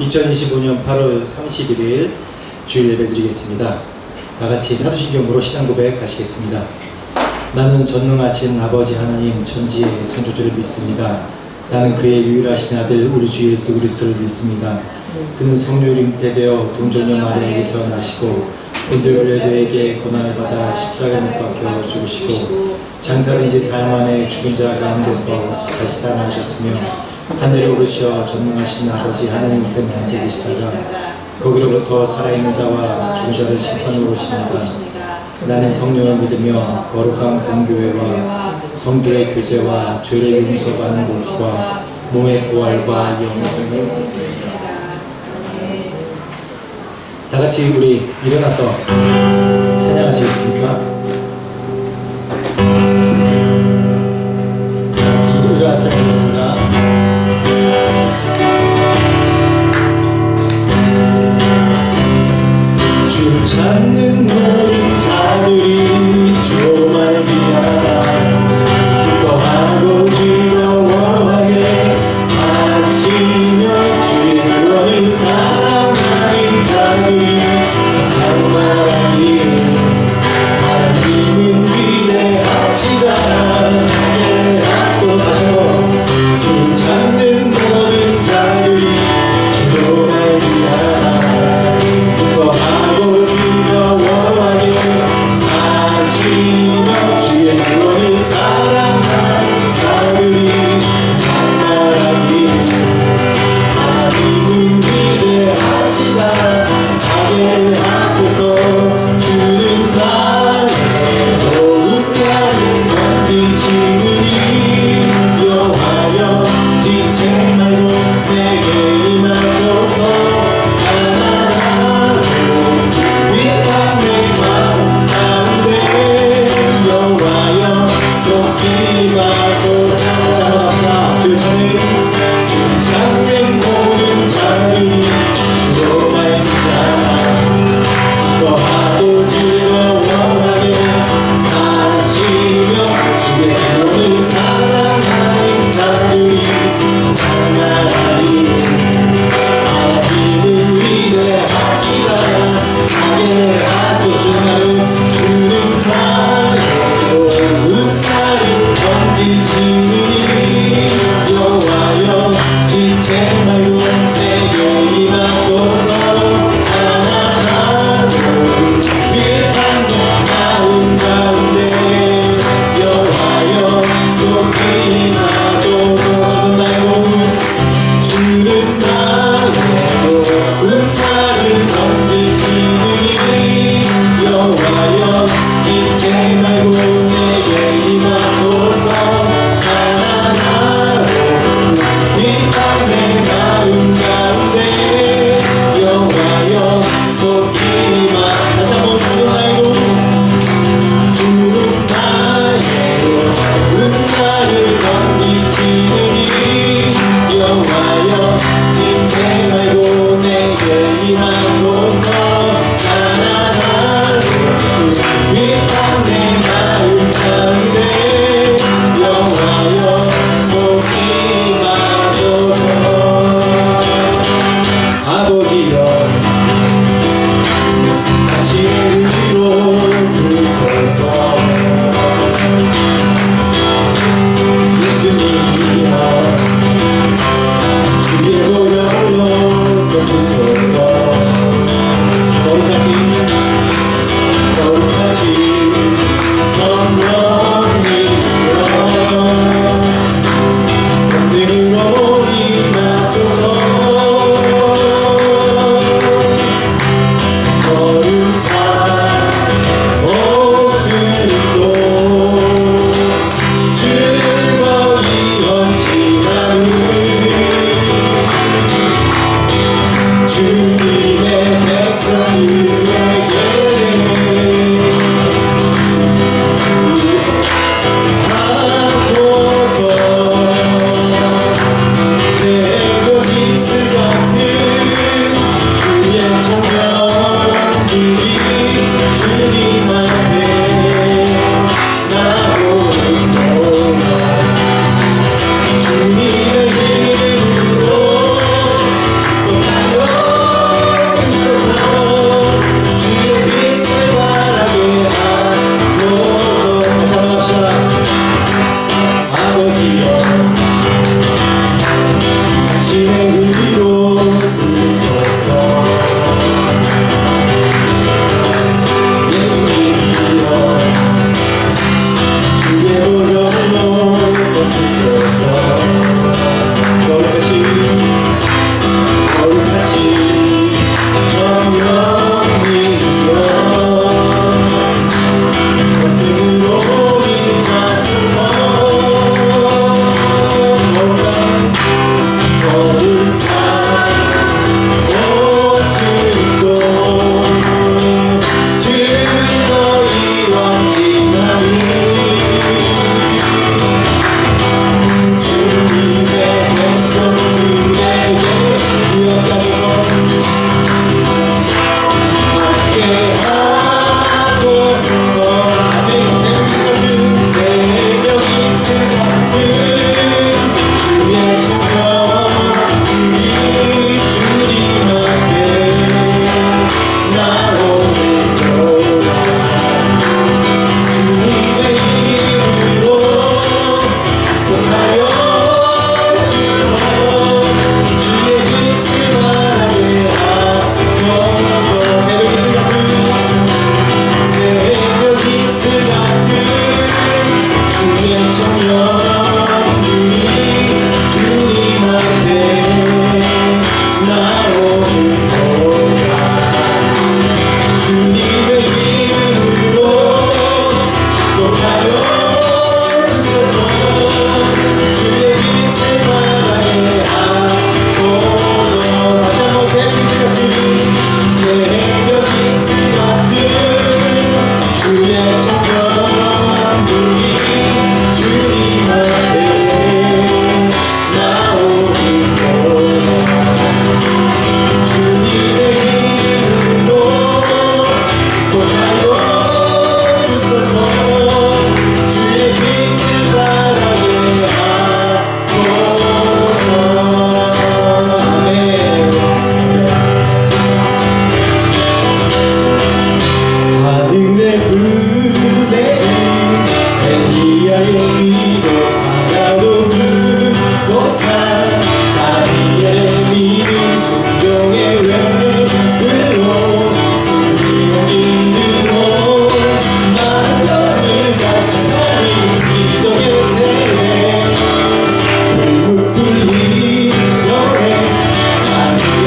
2025년 8월 31일 주일 예배 드리겠습니다. 다같이 사도신경으로 신앙 고백 하시겠습니다. 나는 전능하신 아버지 하나님 천지의 창조주를 믿습니다. 나는 그의 유일하신 아들 우리 주 예수 그리스도를 믿습니다. 그는 성령으로 잉태되어 동정녀 마리아에게서 나시고 본디오 빌라도에게 고난을 받아 십자가에 못 박혀 죽으시고 장사를 이제 사흘 만에 죽은 자 가운데서 다시 살아나셨으며 하늘에 오르셔 전능하신 아버지 하나님 편에 앉아 계시다가 거기로부터 살아있는 자와 죽은 자를 심판하러 오십니다. 나는 성령을 믿으며 거룩한 공교회와 성도의 교제와 죄를 용서받는 것과 몸의 부활과 영생을 믿습니다. 다 같이 우리 일어나서 찬양하시겠습니까? 다 같이 일어나서 하겠습니다. 주 찾는 모든 자들이 주만 위하여 기뻐하고 즐거워하게 하시며 주의 구원을 사랑하는 자들이 상만하기를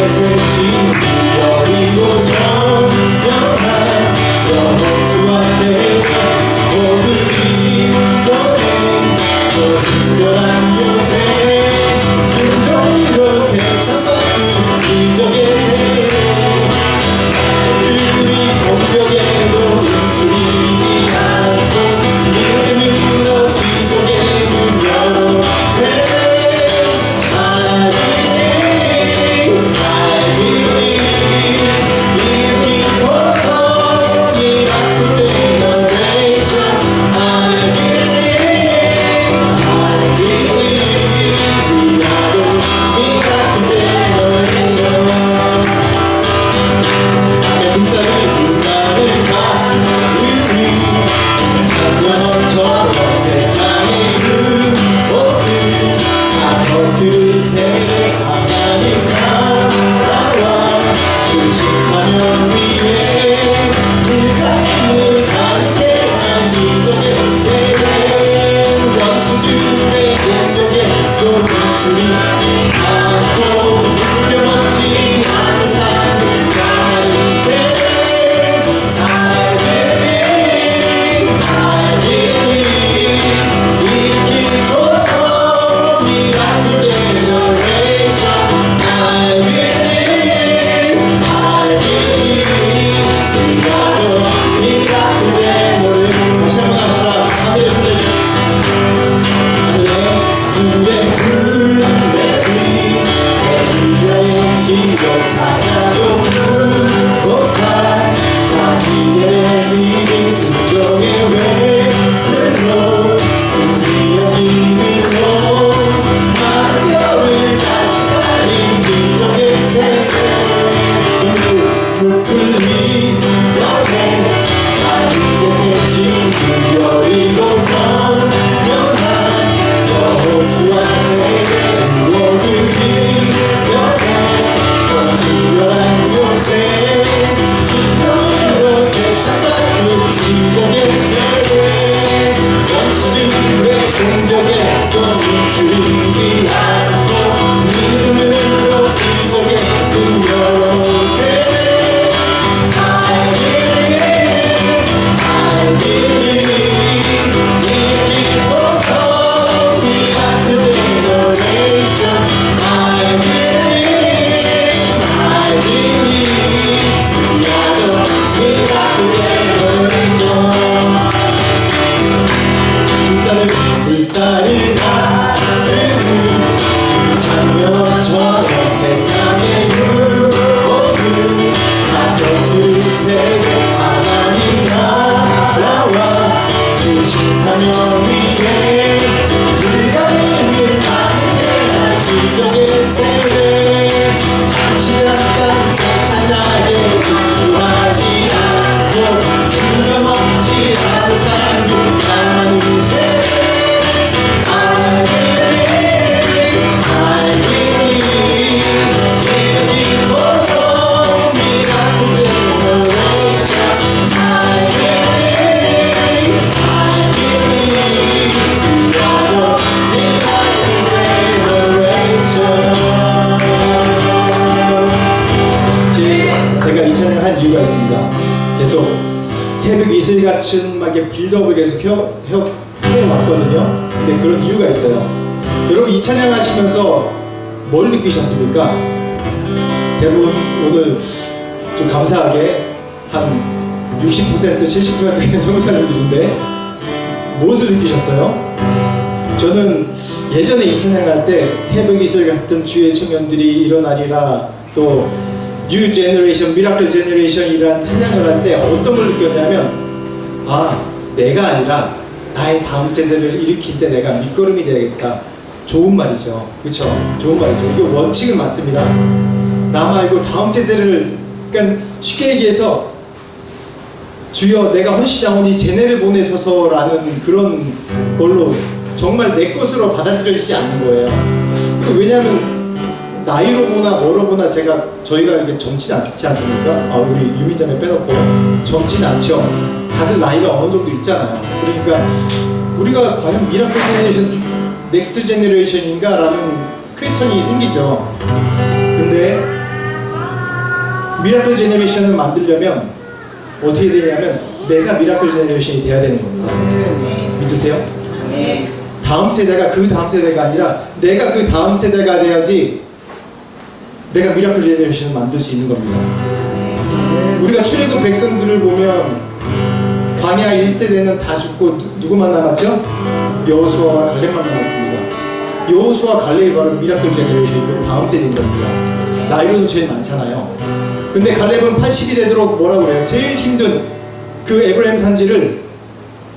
새친 여리고 정연한 여호수아 세상 모든 여행 저 순결한 요새 순종으로 세상 바꾼 기적의 세계 우리 공격에도 멈추지 않고 믿음으로 기적의 문 열어세 불살을 가르는 장면처럼 세상의 유혹을 나것을 세계 하나님 나라와 주신 사명 위에 우리가 힘을 다하게 할 기적의 세계 잠시 잠깐 세상 나에 구하지 않고 두려움없이 항상 유하는 세계 제가 이 찬양을 한 이유가 있습니다. 계속 새벽 이슬 같은 막 빌드업을 계속 해왔거든요. 근데 그런 이유가 있어요. 여러분 이 찬양 하시면서 뭘 느끼셨습니까? 대부분 오늘 좀 감사하게 한 60% 70% 전도사님들인데 무엇을 느끼셨어요? 저는 예전에 이 찬양 할 때 새벽 이슬 같은 주의 청년들이 일어나리라 또 뉴 제너레이션, 미라클 제너레이션이라는 찬양을 할 때 어떤 걸 느꼈냐면 아, 내가 아니라 나의 다음 세대를 일으킬 때 내가 밑거름이 되야겠다. 좋은 말이죠. 그렇죠? 좋은 말이죠. 이게 원칙은 맞습니다. 나 말고 다음 세대를, 그러니까 쉽게 얘기해서 주여 내가 헌신하오니 쟤네를 보내소서라는 그런 걸로 정말 내 것으로 받아들여지지 않는 거예요. 왜냐하면 나이로 보나 뭐로 보나 저희가 이렇게 젊진 않지 않습니까? 아, 우리 유민자매 빼놓고 젊진 않죠. 다들 나이가 어느 정도 있잖아요. 그러니까 우리가 과연 미라클 제너레이션, 넥스트 제너레이션인가? 라는 퀘스천이 생기죠. 근데 미라클 제너레이션을 만들려면 어떻게 되냐면 내가 미라클 제너레이션이 돼야 되는 겁니다. 믿으세요? 다음 세대가 그 다음 세대가 아니라 내가 그 다음 세대가 돼야지 내가 미라클 제너레이션을 만들 수 있는 겁니다. 우리가 출애굽 백성들을 보면 광야 1세대는 다 죽고 누구만 남았죠? 여호수아와 갈렙만 남았습니다. 여호수아 갈렙이 바로 미라클 제너레이션이고 다음 세대인 겁니다. 나이로는 제일 많잖아요. 근데 갈렙은 80이 되도록 뭐라고 그래요? 제일 힘든 그 에브라임 산지를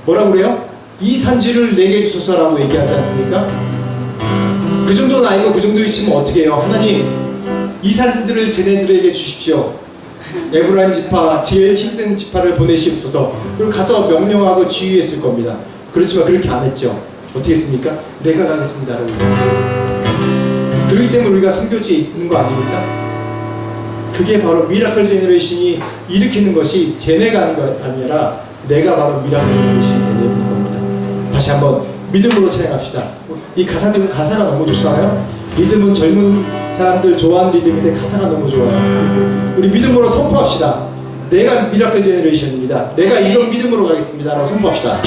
뭐라고 그래요? 이 산지를 내게 주소서라고 얘기하지 않습니까? 그 정도 나이고 그 정도 위치면 어떻게 해요? 하나님 이 산지들을 쟤네들에게 주십시오. 에브라임 지파 제일 힘센 지파를 보내시옵소서. 그리고 가서 명령하고 지휘했을 겁니다. 그렇지만 그렇게 안 했죠. 어떻게 했습니까? 내가 가겠습니다 라고 얘기했어요. 그렇기 때문에 우리가 선교지에 있는 거 아닙니까? 그게 바로 미라클 제너레이션이 일으키는 것이 쟤네가 하는 것 아니라 내가 바로 미라클 제너레이션이 되는 겁니다. 다시 한번 믿음으로 찬양합시다. 이 가사가 너무 좋잖아요. 믿음은 젊은 사람들 좋아하는 리듬인데 가사가 너무 좋아요. 우리 믿음으로 선포합시다. 내가 미라클 제너레이션입니다. 내가 이런 믿음으로 가겠습니다 라고 선포합시다.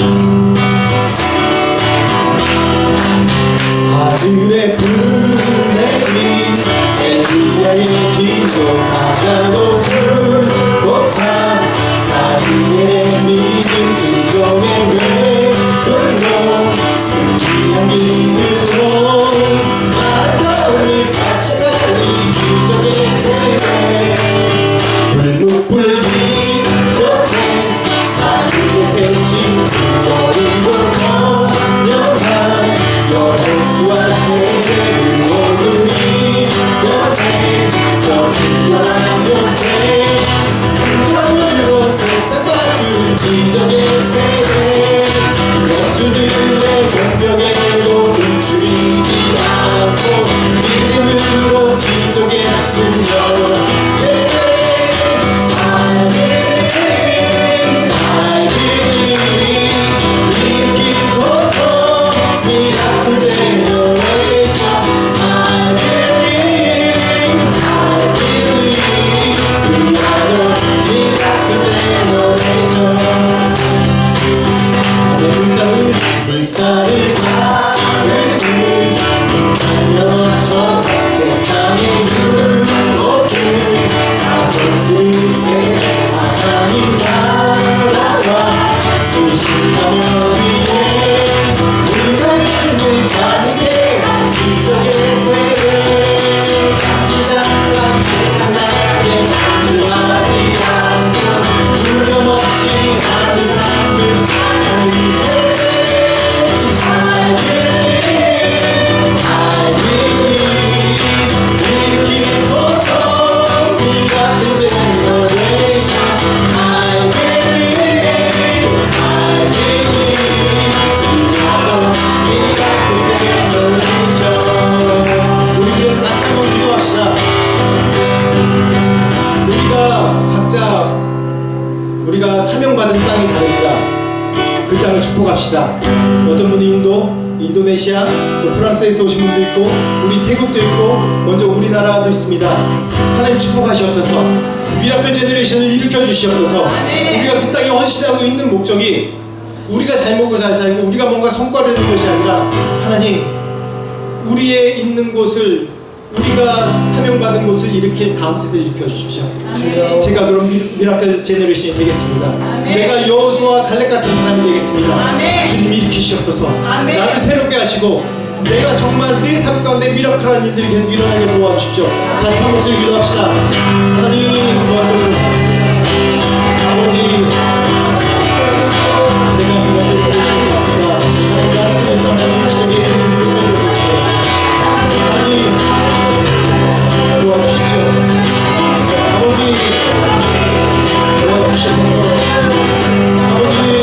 하늘의 푸른 내린 엘리야의 기도 사자로 불꽃한 다니엘의 믿음 순종의 외근로 승리한 믿음으로 아름다움을 다시 살린 기적의 세례 불룩불 빛꽃에 하늘의 새침 여리고 청명한 여호수아 세대를 오르니 여태 저 순결한 요새 순전으로 세상 바꾼 지적의 세대 원수들의 공격에도 춤추이지 않고 믿음으로 기적의 능력 세대 물살을 가르는 달려쳐 세상의 눈목을 아버스세 하나님 나라와 주신 사명 위에 우리가 있는 가는게 기적의 세계 감시장과 세상 나게 장주하지 않고 두려움 없이 하는 삶을 하는 세계 우리가 사명받은 땅이 다릅니다. 그 땅을 축복합시다. 어떤 분이 인도네시아, 또 프랑스에서 오신 분도 있고 우리 태국도 있고 먼저 우리나라도 있습니다. 하나님 축복하시옵소서. 미라클 제너레이션을 일으켜 주시옵소서. 우리가 그 땅에 헌신하고 있는 목적이 우리가 잘 먹고 잘 살고 우리가 뭔가 성과를 내는 것이 아니라 하나님 우리의 있는 곳을 우리가 사명받은 곳을 이렇게 다음 세대를 일으켜 주십시오. 제가 그럼 미라클 제너레이션이 되겠습니다. 내가 여호수아 갈렙 같은 사람이 되겠습니다. 주님 일으키시옵소서. 나를 새롭게 하시고 내가 정말 내 삶 가운데 미라클한 일들이 계속 일어나게 도와주십시오. 같이 한 목소리 기도합시다. 하나님 도와주십시오. 아버지 제가 미라클 제너레이션입니다. 하나님 나를 위해서 하나님 시작에 하나님 도와주십시오. 아버지 도와주십시오. 아버지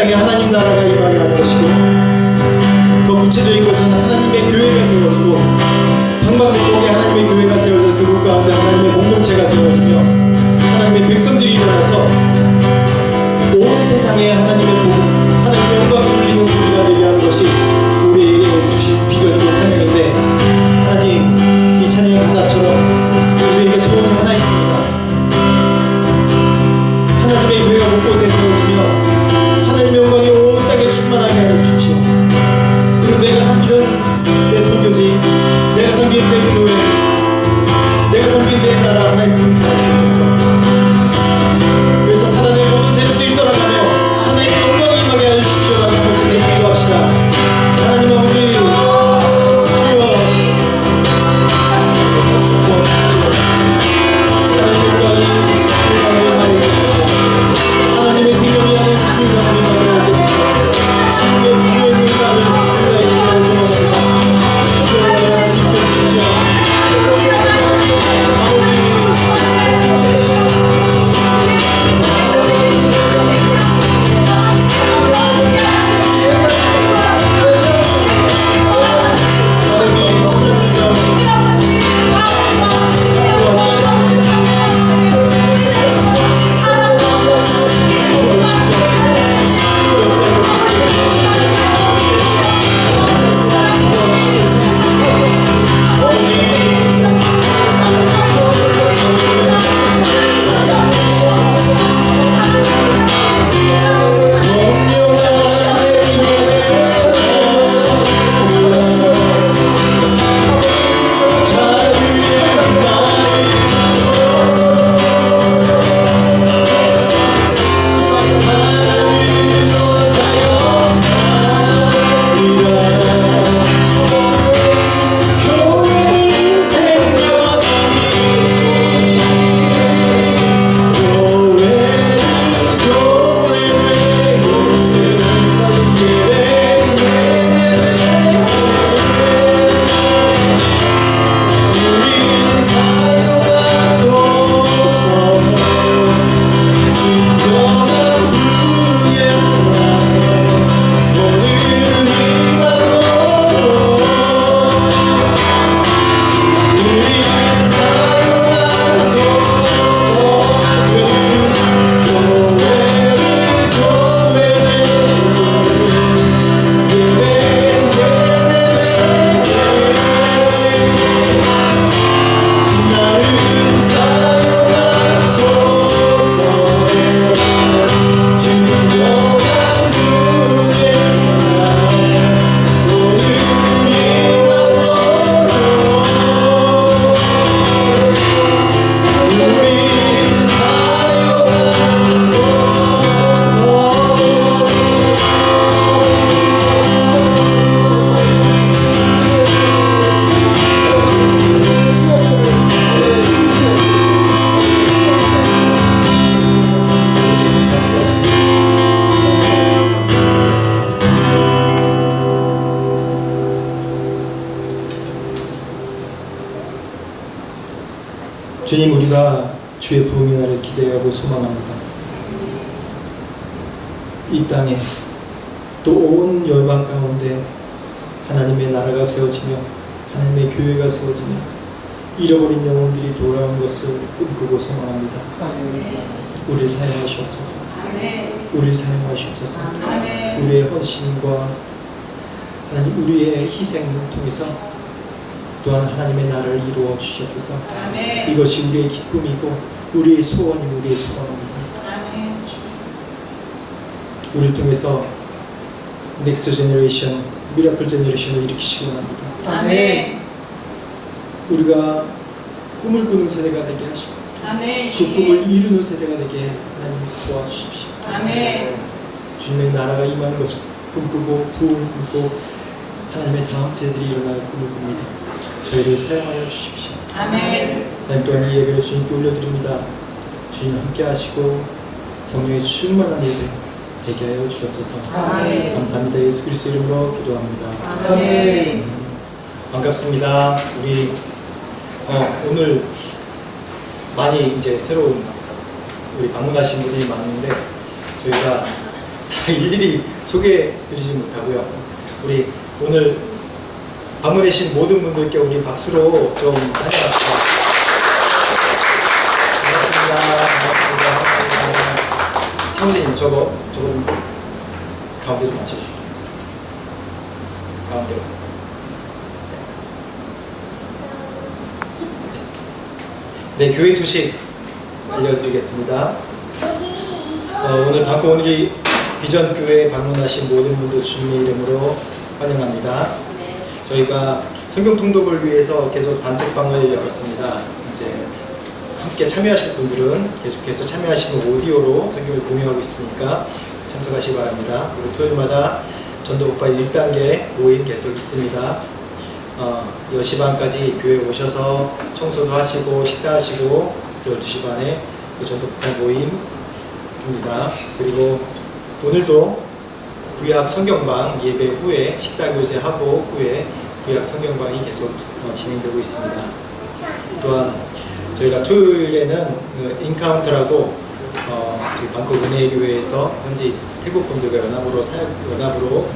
땅에 하나님 나라가 임하게 하는 것이고, 더 구체적인 것은 하나님의 교회가 세워지고, 방방곡곡에 하나님의 교회가 세워져 그곳 가운데 하나님의 공동체가 세워지며 하나님의 백성들이 일어나서 온 세상에 하나님의 복, 하나님의 영광을 울리는 소리가 되게 하는 것이 우리에게 주신 비전이고 사명인데, 하나님 이 찬양 가사처럼 우리에게 소원이 하나 있습니다. 하나님의 교회가 곳곳에 세워지며 하나님의 영광이 온 땅에 충만하게 하여 주십시오. 그리고 내가 섬기는 내 선교지, 내가 섬기는 내 교회, 내가 섬기는 내 나라 하나님 부르시옵소서. 그래서 사단의 모든 세력들이 떠나가며 하나님의 영광이 임하게 하여 주십시오. 라고 목소리를 기도합시다. 하나님 아버지, 주여 하나님의 영광이 임하게 주십시오. 하나님의 생명이 하는 기쁨이 임하게 주십시오. 지금의 부의 문화를 하나님 기도하옵소서. 주님, 우리가 주의 부흥의 날을 기대하고 소망합니다. 이 땅에 또 온 열방 가운데 하나님의 나라가 세워지며 하나님의 교회가 세워지며 잃어버린 영혼들이 돌아온 것을 꿈꾸고 소망합니다. 우리를 사용하시옵소서. 우리를 사용하시옵소서. 우리의 헌신과 하나님 우리의 희생을 통해서 또한 하나님의 나라를 이루어 주시옵소서. 이것이 우리의 기쁨이고 우리의 소원이고 우리의 소원입니다. 우리를 통해서 넥스트 제너레이션, 미라클 제너레이션을 일으키시기 원합니다. 아멘. 우리가 꿈을 꾸는 세대가 되게 하시고 아멘. 그 꿈을 이루는 세대가 되게 하나님 도와주십시오. 아멘. 주님의 나라가 임하는 것을 꿈꾸고 부흥을 꿈고 하나님의 다음 세대들이 일어날 꿈을 꿉니다. 저희를 사용하여 주십시오. 아멘. 하나님 또한 이 예배를 주님께 올려드립니다. 주님 함께 하시고 성령의 충만한 예배 되게 하여 주옵소서. 아멘. 감사합니다. 예수 그리스도 이름으로 기도합니다. 아멘. 반갑습니다. 우리 오늘 많이 이제 새로운 우리 방문하신 분들이 많은데 저희가 다 일일이 소개해드리지 못하고요. 우리 오늘 방문해주신 모든 분들께 우리 박수로 좀 환영합시다. 반갑습니다. 반갑습니다. 창훈님 조금 가운데로 맞춰주시겠습니다. 가운데로. 네, 교회 소식 알려드리겠습니다. 오늘 방금 오늘이 비전교회에 방문하신 모든 분들 주님의 이름으로 환영합니다. 저희가 성경 통독을 위해서 계속 단톡방을 열었습니다. 이제 함께 참여하실 분들은 계속해서 참여하시는 오디오로 성경을 공유하고 있으니까 참석하시기 바랍니다. 그리고 토요일마다 전도 오빠의 1단계 모임 계속 있습니다. 10시 반까지 교회에 오셔서 청소도 하시고 식사하시고 12시 반에 전도 오빠 모임입니다. 그리고 오늘도 구약 성경방 예배 후에 식사교제하고 후에 구약 성경방이 계속 진행되고 있습니다. 또한 저희가 토요일에는 인카운터라고 저희 방콕 은혜교회에서 현지 태국 분들과 연합으로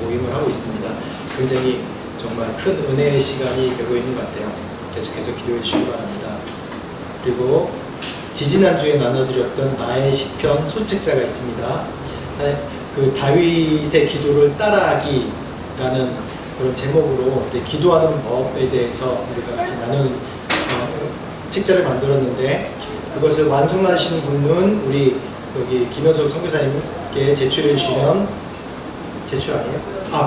모임을 하고 있습니다. 굉장히 정말 큰 은혜의 시간이 되고 있는 것 같아요. 계속해서 기도해 주시기 바랍니다. 그리고 지지난주에 나눠드렸던 나의 시편 소책자가 있습니다. 그 다윗의 기도를 따라하기라는 그런 제목으로 이제 기도하는 법에 대해서 우리가 같이 나눈 책자를 만들었는데, 그것을 완성하신 분은 우리 여기 김현석 선교사님께 제출해 주시면, 제출 아니에요?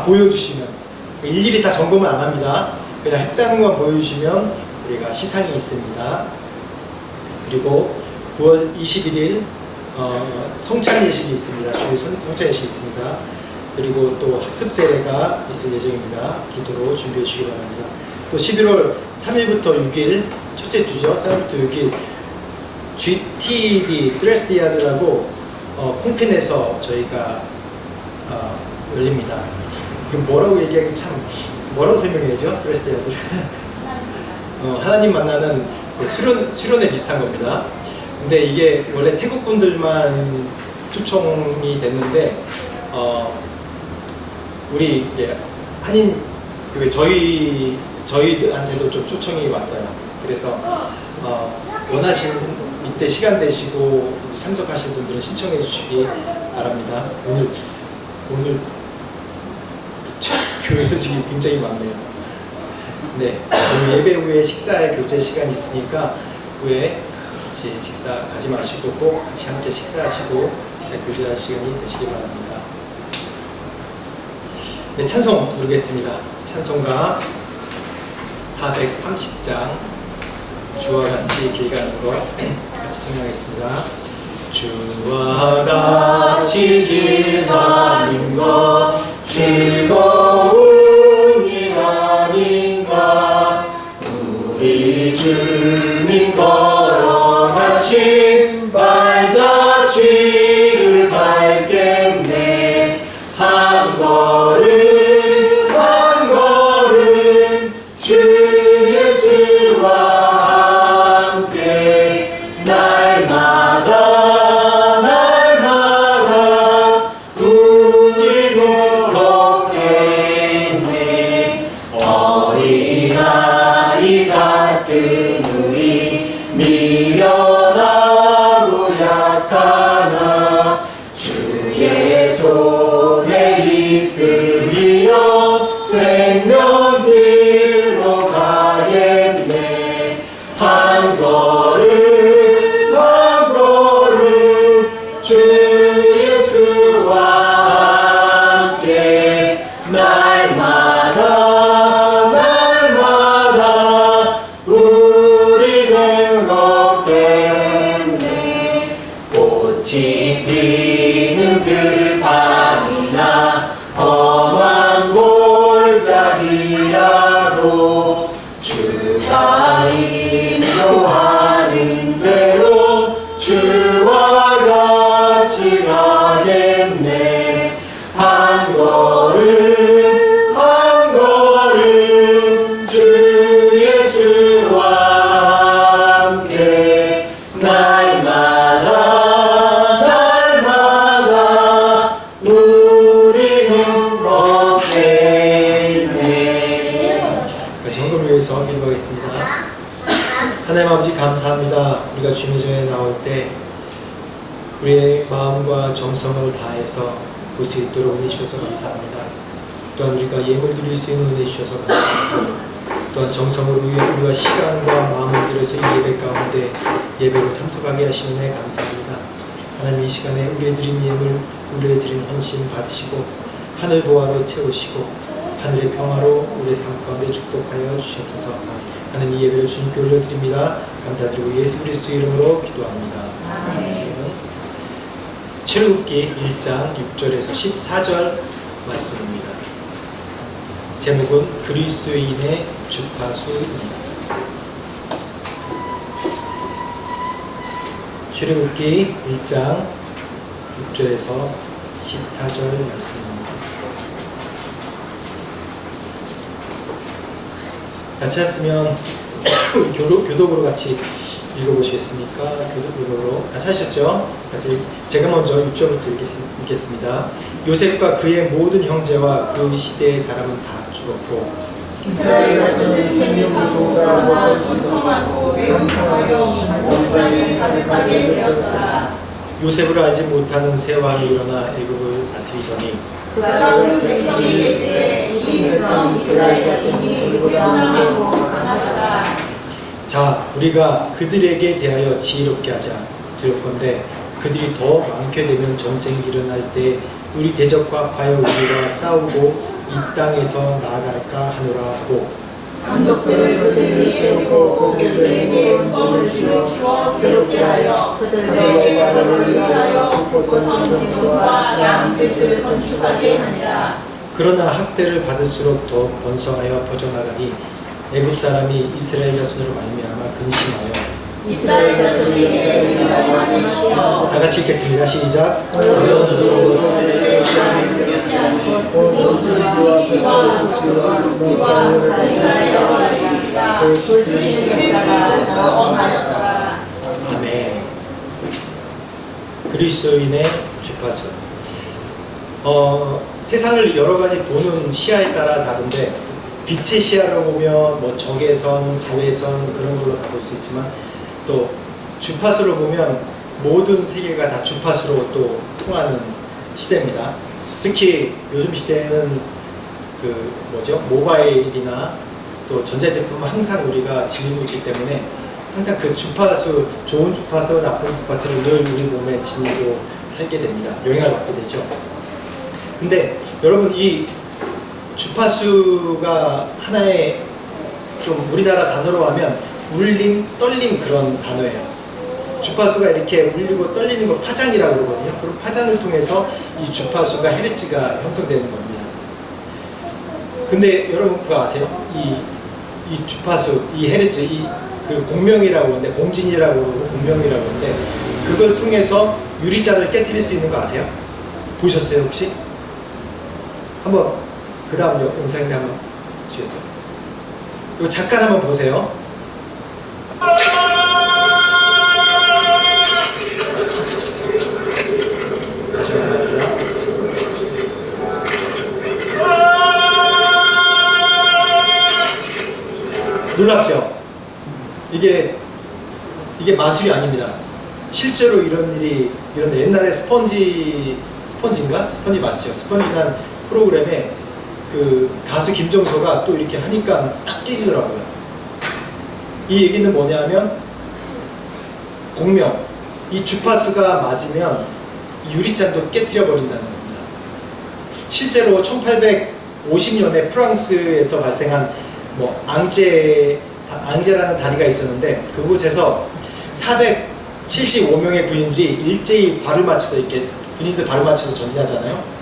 보여주시면, 일일이 다 점검은 안 합니다. 그냥 했다는 거 보여주시면 우리가 시상이 있습니다. 그리고 9월 21일 성찬 예식이 있습니다. 주일 성찬 예식이 있습니다. 그리고 또 학습 세례가 있을 예정입니다. 기도로 준비해 주시기 바랍니다. 또 11월 3일부터 6일, 첫째 주죠. 3일부터 6일 GTD 드레스디아즈라고 콩펜에서 저희가 열립니다. 뭐라고 얘기하기 참, 뭐라고 설명해야죠? 드레스디아즈를 하나님 만나는 수련회 비슷한 겁니다. 근데 이게 원래 태국 분들만 초청이 됐는데, 우리 이제 한인 교회 저희한테도 좀 초청이 왔어요. 그래서 원하시는 이때 시간 되시고 참석하신 분들은 신청해 주시기 바랍니다. 오늘 교회 소식이 굉장히 많네요. 네, 예배 후에 식사의 교제 시간이 있으니까 후에 같이 식사 가지 마시고 꼭 같이 함께 식사하시고 식사 교제할 시간이 되시기 바랍니다. 네, 찬송 부르겠습니다. 찬송가 430장 주와 같이 길 가는 것 같이 찬양하겠습니다. 주와 같이 길 가는 것 즐거움이 아닌가. 우리 주님 걸어가신 발자취를 밟겠네. 한 걸음 한 걸음 주 예수와 함께 날마다 날마다 우리는 걷겠네. 어린아이 같은 우리 미련하고 약하나 주의 손에 이끌리어 생명길로 가겠네. 한 걸음 한 걸음 주 예수와 함께 날마다 날마다 우리는 걷겠네. 꽃이 피는 들판이나 험한 골짜기라도 주가 인도하는 대로 주와 같이 가겠네. 한 걸음 한 걸음 주 예수와 함께 날마다 날마다 마음과 정성을 다해서 볼 수 있도록 은혜 주셔서 감사합니다. 또한 우리가 예물 드릴 수 있는 은혜 주셔서 감사합니다. 또한 정성으로 우리가 시간과 마음을 들여서 이 예배 가운데 예배로 참석하게 하시는 은혜 감사합니다. 하나님 이 시간에 우리의 드린 예물, 우리의 드린 헌신 받으시고 하늘 보화로 채우시고 하늘의 평화로 우리의 삶 가운데 축복하여 주시옵소서. 하나님 이 예배를 주님께 올려드립니다. 감사드리고 예수 그리스도 이름으로 기도합니다. 아멘. 출애굽기 1장 6절에서 14절 말씀입니다. 제목은 그리스도인의 주파수입니다. 출애굽기 1장 6절에서 14절 말씀입니다. 다 찾았으면 교독으로 같이 읽어보시겠습니까? 교독으로 다 찾으셨죠? 같이 제가 먼저 6절부터 읽겠습니다. 요셉과 그의 모든 형제와 그 시대의 사람은 다 죽었고 이스라엘 자손은 생육하고 번성하고 명성하여 온 땅에 가득하게 되었더라. 요셉을 알지 못하는 새 왕이 일어나 애굽을 다스리더니 그가 그 백성이 이르되 이 백성 이스라엘 자손이 편안하고 강하더라. 자, 우리가 그들에게 대하여 지혜롭게 하자. 두렵건대 그들이 더 많게 되면 전쟁이 일어날 때 우리 대적과 하여 우리가 싸우고 이 땅에서 나아갈까 하노라 하고 감독들을 그들이 세우고 그들에게 은총을 치워 괴롭게 하여 그들에게 가로를 위하여 고선 기둥과 람셋을 건축하게 하니라. 그러나 학대를 받을수록 더 번성하여 퍼져나가니 애굽 사람이 이스라엘 자손으로 말미암아 근심하여 이스라엘 자손에게 위로하는 시여 다 같이 읽겠습니다. 시작. 아멘. 그리스도인의 주파수. 세상을 여러 가지 보는 시야에 따라 다른데 빛의 시야로 보면 뭐 적외선, 자외선 그런 걸로 다 볼 수 있지만 또 주파수로 보면 모든 세계가 다 주파수로 또 통하는 시대입니다. 특히 요즘 시대에는 그 모바일이나 또 전자제품은 항상 우리가 지니고 있기 때문에 항상 그 주파수, 좋은 주파수, 나쁜 주파수를 늘 우리 몸에 지니고 살게 됩니다. 영향을 받게 되죠. 근데 여러분 이 주파수가 하나의 좀 우리나라 단어로 하면 울림, 떨림 그런 단어예요. 주파수가 이렇게 울리고 떨리는 걸 파장이라고 그러거든요. 그럼 파장을 통해서 이 주파수가 헤르츠가 형성되는 겁니다. 근데 여러분 그거 아세요? 이 주파수, 이 헤르츠, 그 공명이라고 하는데 공진이라고 그러고 공명이라고 하는데 그걸 통해서 유리잔을 깨뜨릴 수 있는 거 아세요? 보셨어요 혹시? 한번 그 다음 영상인데 한번 주세요. 이거 잠깐 한번 보세요. 다시 한번 합니다. 놀랍죠? 이게 마술이 아닙니다. 실제로 이런 옛날에 스펀지인가? 스펀지 맞죠? 스펀지란 프로그램에 그 가수 김정서가 또 이렇게 하니까 딱 깨지더라고요. 이 얘기는 뭐냐면 공명, 이 주파수가 맞으면 유리잔도 깨트려 버린다는 겁니다. 실제로 1850년에 프랑스에서 발생한 앙제라는 다리가 있었는데 그곳에서 475명의 군인들이 일제히 발을 맞춰서 이렇게 군인들 발을 맞춰서 전진하잖아요.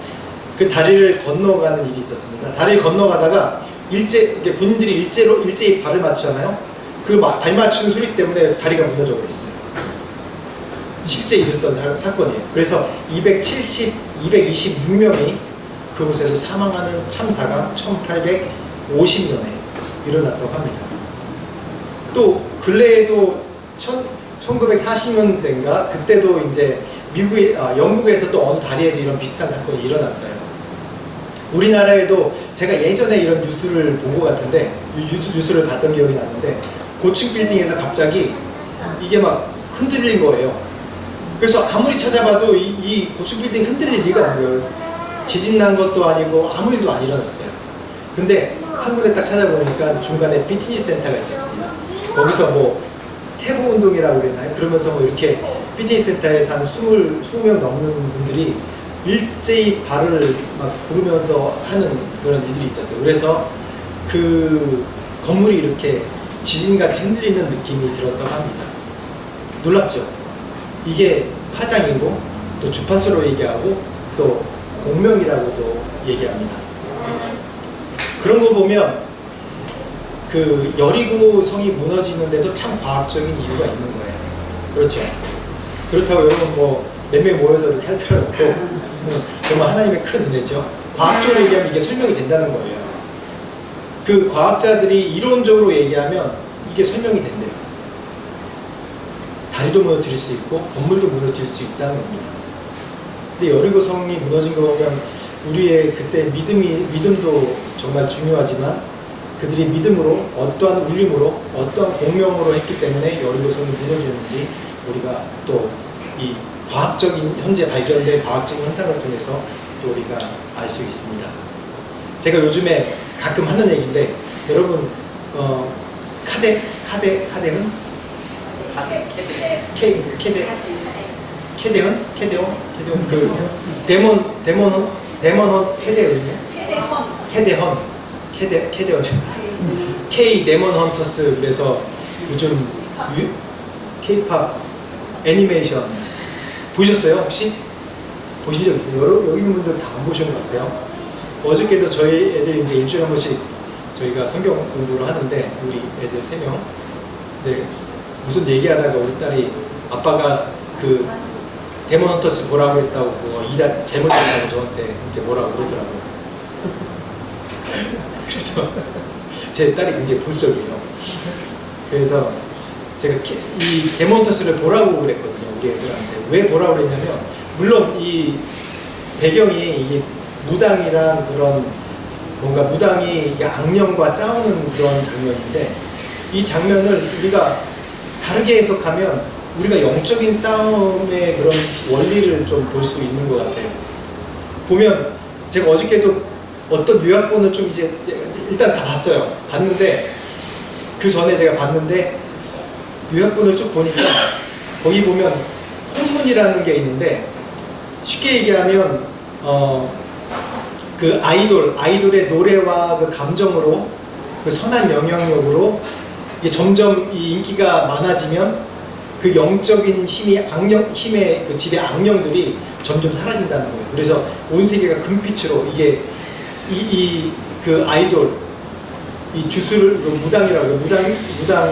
그 다리를 건너가는 일이 있었습니다. 다리를 건너가다가 군인들이 일제히 발을 맞추잖아요. 그 발 맞추는 소리 때문에 다리가 무너져 버렸어요. 실제 있었던 사건이에요. 그래서 226명이 그곳에서 사망하는 참사가 1850년에 일어났다고 합니다. 또 근래에도 1940년대인가 그때도 이제 영국에서 또 어느 다리에서 이런 비슷한 사건이 일어났어요. 우리나라에도 제가 예전에 이런 뉴스를 본 것 같은데 뉴스를 봤던 기억이 나는데 고층 빌딩에서 갑자기 이게 막 흔들린 거예요. 그래서 아무리 찾아봐도 이 고층 빌딩 흔들릴 리가 없어요. 지진 난 것도 아니고 아무 일도 안 일어났어요. 근데 한 군데 딱 찾아보니까 중간에 피트니스 센터가 있었습니다. 거기서 뭐 태보 운동이라고 그랬나요? 그러면서 뭐 이렇게 피트니스 센터에서 한 20명 넘는 분들이 일제히 발을 막 구르면서 하는 그런 일들이 있었어요. 그래서 그 건물이 이렇게 지진같이 흔들리는 느낌이 들었다고 합니다. 놀랍죠? 이게 파장이고 또 주파수로 얘기하고 또 공명이라고도 얘기합니다. 그런 거 보면 그 여리고 성이 무너지는데도 참 과학적인 이유가 있는 거예요. 그렇죠? 그렇다고 여러분 뭐 몇 명 모여서 이렇게 할 필요는 없고 정말 하나님의 큰 은혜죠. 과학적으로 얘기하면 이게 설명이 된다는 거예요. 그 과학자들이 이론적으로 얘기하면 이게 설명이 된대요. 다리도 무너뜨릴 수 있고 건물도 무너뜨릴 수 있다는 겁니다. 근데 여리고 성이 무너진 거 보면 우리의 그때 믿음도 정말 중요하지만 그들이 믿음으로 어떠한 울림으로 어떠한 공명으로 했기 때문에 여리고 성이 무너지는지 우리가 또 이 과학적인 현재 발견된 과학적인 현상을 통해서 또 우리가 알 수 있습니다. 제가 요즘에 가끔 하는 얘기인데 여러분 카데헌 그 데몬헌 캐데헌 K 데몬 헌터스. 그래서 요즘 K-팝 애니메이션 보셨어요? 혹시? 보신 적 있어요? 여기 있는 분들 다 안 보신 것 같아요. 어저께도 저희 애들이 이제 일주일에 한 번씩 저희가 성경 공부를 하는데 우리 애들 3명. 네, 무슨 얘기하다가 우리 딸이 아빠가 그 데몬 헌터스 보라고 했다고 그거 제목이라고 저한테 이제 뭐라고 그러더라고요. 그래서 제 딸이 굉장히 보수적이에요. 그래서 제가 이 데몬 헌터스를 보라고 그랬거든요. 우리 애들한테. 왜 보라고 그랬냐면 물론 이 배경이 이 무당이랑 그런 뭔가 무당이 악령과 싸우는 그런 장면인데 이 장면을 우리가 다르게 해석하면 우리가 영적인 싸움의 그런 원리를 좀 볼 수 있는 것 같아요. 보면 제가 어저께도 어떤 요약본을 좀 이제 일단 다 봤어요. 봤는데 그 전에 제가 봤는데 요약본을 쭉 보니까 거기 보면 혼문이라는 게 있는데 쉽게 얘기하면 그 아이돌의 노래와 그 감정으로 그 선한 영향력으로 이게 점점 이 인기가 많아지면 그 영적인 힘의 그 집의 악령들이 점점 사라진다는 거예요. 그래서 온 세계가 금빛으로 이게 그 아이돌 이 주술을 무당이라고 무당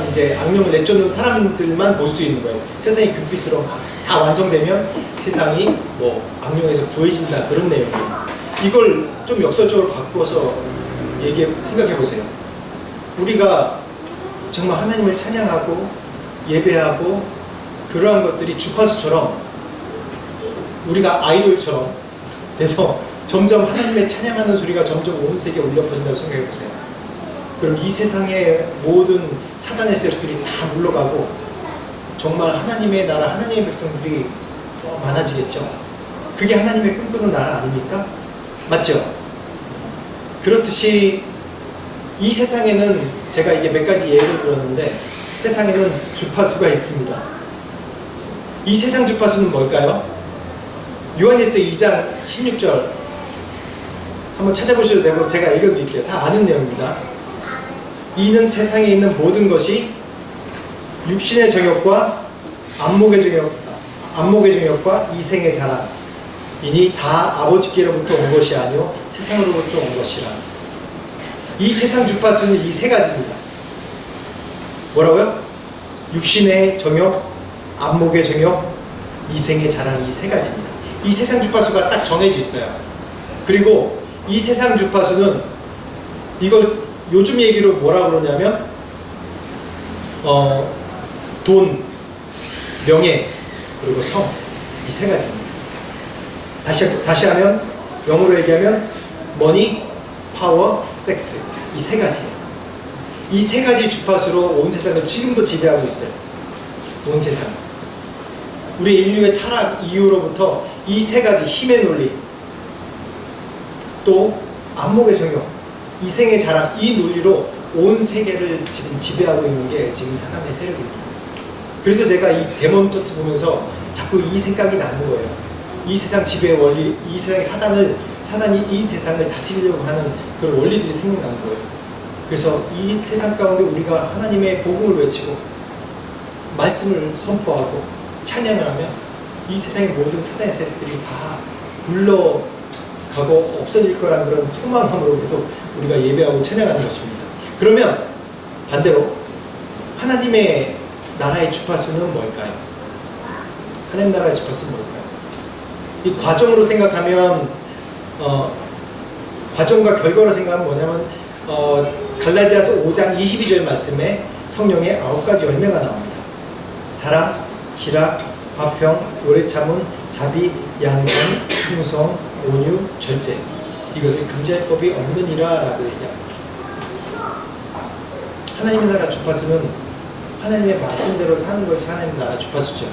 이제 악령을 내쫓는 사람들만 볼 수 있는 거예요. 세상이 금빛으로 다 완성되면 세상이 뭐 악령에서 구해진다 그런 내용이에요. 이걸 좀 역설적으로 바꿔서 생각해 보세요. 우리가 정말 하나님을 찬양하고 예배하고 그러한 것들이 주파수처럼 우리가 아이돌처럼 돼서 점점 하나님의 찬양하는 소리가 점점 온 세계에 울려 퍼진다고 생각해 보세요. 그럼 이 세상의 모든 사단의 세력들이 다 물러가고 정말 하나님의 나라, 하나님의 백성들이 더 많아지겠죠. 그게 하나님의 꿈꾸는 나라 아닙니까? 맞죠? 그렇듯이 이 세상에는 제가 이게 몇 가지 예를 들었는데 세상에는 주파수가 있습니다. 이 세상 주파수는 뭘까요? 요한일서 2장 16절 한번 찾아보셔도 되고 제가 읽어드릴게요. 다 아는 내용입니다. 이는 세상에 있는 모든 것이 육신의 정욕과 안목의 정욕과 이생의 자랑이니 다 아버지께로부터 온 것이 아니요 세상으로부터 온 것이라. 이 세상 주파수는 이 세 가지입니다. 뭐라고요? 육신의 정욕, 안목의 정욕, 이생의 자랑, 이 세 가지입니다. 이 세상 주파수가 딱 정해져 있어요. 그리고 이 세상 주파수는 이걸 요즘 얘기로 뭐라고 그러냐면 돈, 명예, 그리고 성, 이 세 가지입니다. 다시 하면 영어로 얘기하면 머니, 파워, 섹스, 이 세 가지예요. 이 세 가지 주파수로 온 세상을 지금도 지배하고 있어요. 온 세상. 우리 인류의 타락 이후로부터 이 세 가지 힘의 논리, 또 안목의 정욕, 이생의 자랑, 이 논리로 온 세계를 지금 지배하고 있는 게 지금 사탄의 세력입니다. 그래서 제가 이 데몬토스 보면서 자꾸 이 생각이 나는 거예요. 이 세상 지배의 원리, 이 세상의 사단이 이 세상을 다스리려고 하는 그런 원리들이 생겨나는 거예요. 그래서 이 세상 가운데 우리가 하나님의 복음을 외치고 말씀을 선포하고 찬양을 하면 이 세상의 모든 사단의 세력들이 다 물러가고 없어질 거라는 그런 소망함으로 계속 우리가 예배하고 찬양하는 것입니다. 그러면 반대로 하나님의 나라의 주파수는 뭘까요? 하나님 나라의 주파수는 뭘까요? 이 과정으로 생각하면 과정과 결과로 생각하면 뭐냐면 갈라디아서 5장 22절 말씀에 성령의 9가지 열매가 나옵니다. 사랑, 희락, 화평, 오래 참음, 자비, 양선, 충성, 온유, 절제. 이것을 금지할 법이 없느니라 라고 얘기합니다. 하나님의 나라 주파수는 하나님의 말씀대로 사는 것이 하나님의 나라 주파수죠.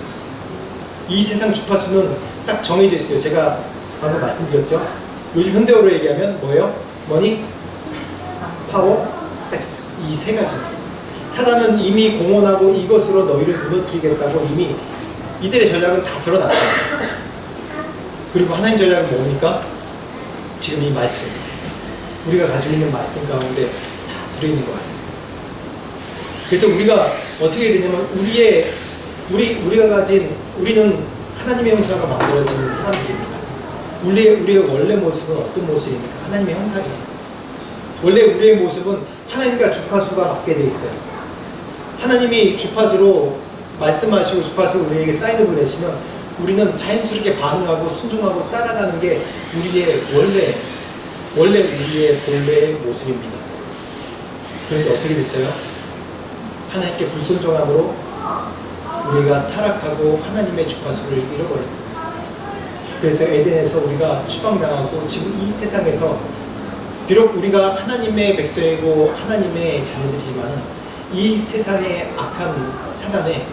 이 세상 주파수는 딱 정해져 있어요. 제가 방금 말씀드렸죠. 요즘 현대어로 얘기하면 뭐예요? 머니, 파워, 섹스. 이 세 가지입니다. 사단은 이미 공언하고 이것으로 너희를 무너뜨리겠다고 이미 이들의 전략은 다 드러났어요. 그리고 하나님 전략은 뭡니까? 지금 이 말씀, 우리가 가지고 있는 말씀 가운데 다 들어있는 것 같아요. 그래서 우리가 어떻게 되냐면 우리는 하나님의 형상으로 만들어진 사람들입니다. 우리의 원래 모습은 어떤 모습입니까? 하나님의 형상이에요. 원래 우리의 모습은 하나님과 주파수가 맞게 되어 있어요. 하나님이 주파수로 말씀하시고 주파수로 우리에게 사인을 보내시면 우리는 자연스럽게 반응하고 순종하고 따라가는 게 우리의 원래 우리의 본래의 모습입니다. 그런데 어떻게 됐어요? 하나님께 불순종함으로 우리가 타락하고 하나님의 주파수를 잃어버렸습니다. 그래서 에덴에서 우리가 추방당하고 지금 이 세상에서 비록 우리가 하나님의 백성이고 하나님의 자녀들이지만 이 세상의 악한 사단의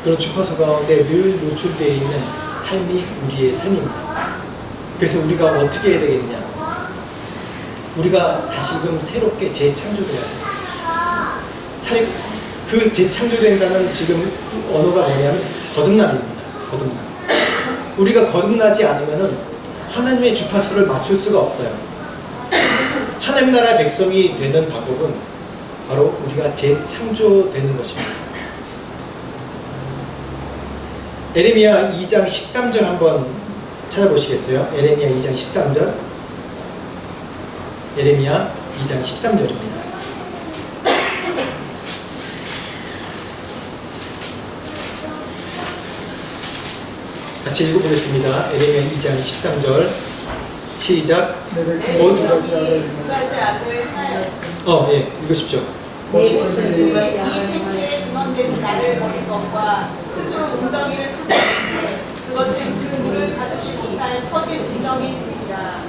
그런 주파수 가운데 늘 노출되어 있는 삶이 우리의 삶입니다. 그래서 우리가 어떻게 해야 되겠냐? 우리가 다시금 새롭게 재창조돼야 돼요. 그 재창조된다는 지금 언어가 뭐냐면 거듭남입니다. 거듭남. 우리가 거듭나지 않으면 하나님의 주파수를 맞출 수가 없어요. 하나님 나라의 백성이 되는 방법은 바로 우리가 재창조되는 것입니다. 에레미야 2장 13절 한번 찾아보시겠어요? 에레미야 2장 13절. 에레미야 2장 13절입니다. 같이 읽어보겠습니다. 에레미야 2장 13절 시작. 두 가지 악을 행하여 예, 읽으십시오. 이 생체에 근원된 나를 버린 것과 스스로 웅덩이를 파묻었는데 그것은 그 물을 가두지 못할 터진 웅덩이들이라.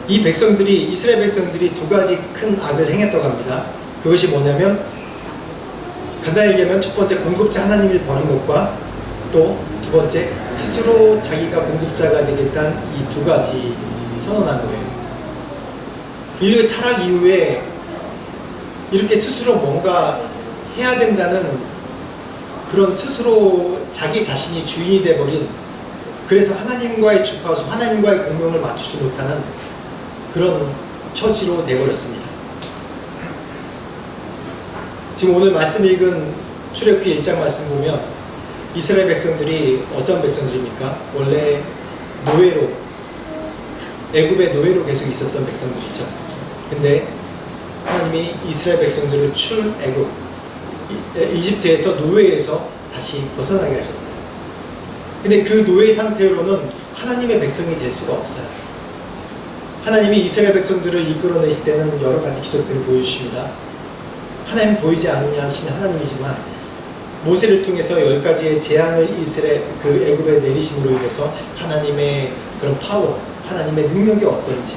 이 백성들이 이스라엘 백성들이 두 가지 큰 악을 행했다고 합니다. 그것이 뭐냐면 간단히 얘기하면 첫 번째 공급자 하나님을 버린 것과 또 두 번째 스스로 자기가 공급자가 되겠다는 이 두 가지 선언한 거예요. 인류의 타락 이후에 이렇게 스스로 뭔가 해야 된다는 그런 스스로 자기 자신이 주인이 돼버린, 그래서 하나님과의 주파수, 하나님과의 공명을 맞추지 못하는 그런 처지로 돼버렸습니다. 지금 오늘 말씀 읽은 출애굽기 1장 말씀 보면 이스라엘 백성들이 어떤 백성들입니까? 원래 노예로, 애굽의 노예로 계속 있었던 백성들이죠. 근데 하나님이 이스라엘 백성들을 출애굽, 이집트에서 노예에서 다시 벗어나게 하셨어요. 근데 그 노예 상태로는 하나님의 백성이 될 수가 없어요. 하나님이 이스라엘 백성들을 이끌어내실 때는 여러 가지 기적들을 보여주십니다. 하나님 보이지 않느냐 하신 하나님이지만 모세를 통해서 10가지의 재앙을 애굽에 내리심으로 인해서 하나님의 그런 파워, 하나님의 능력이 어떤지,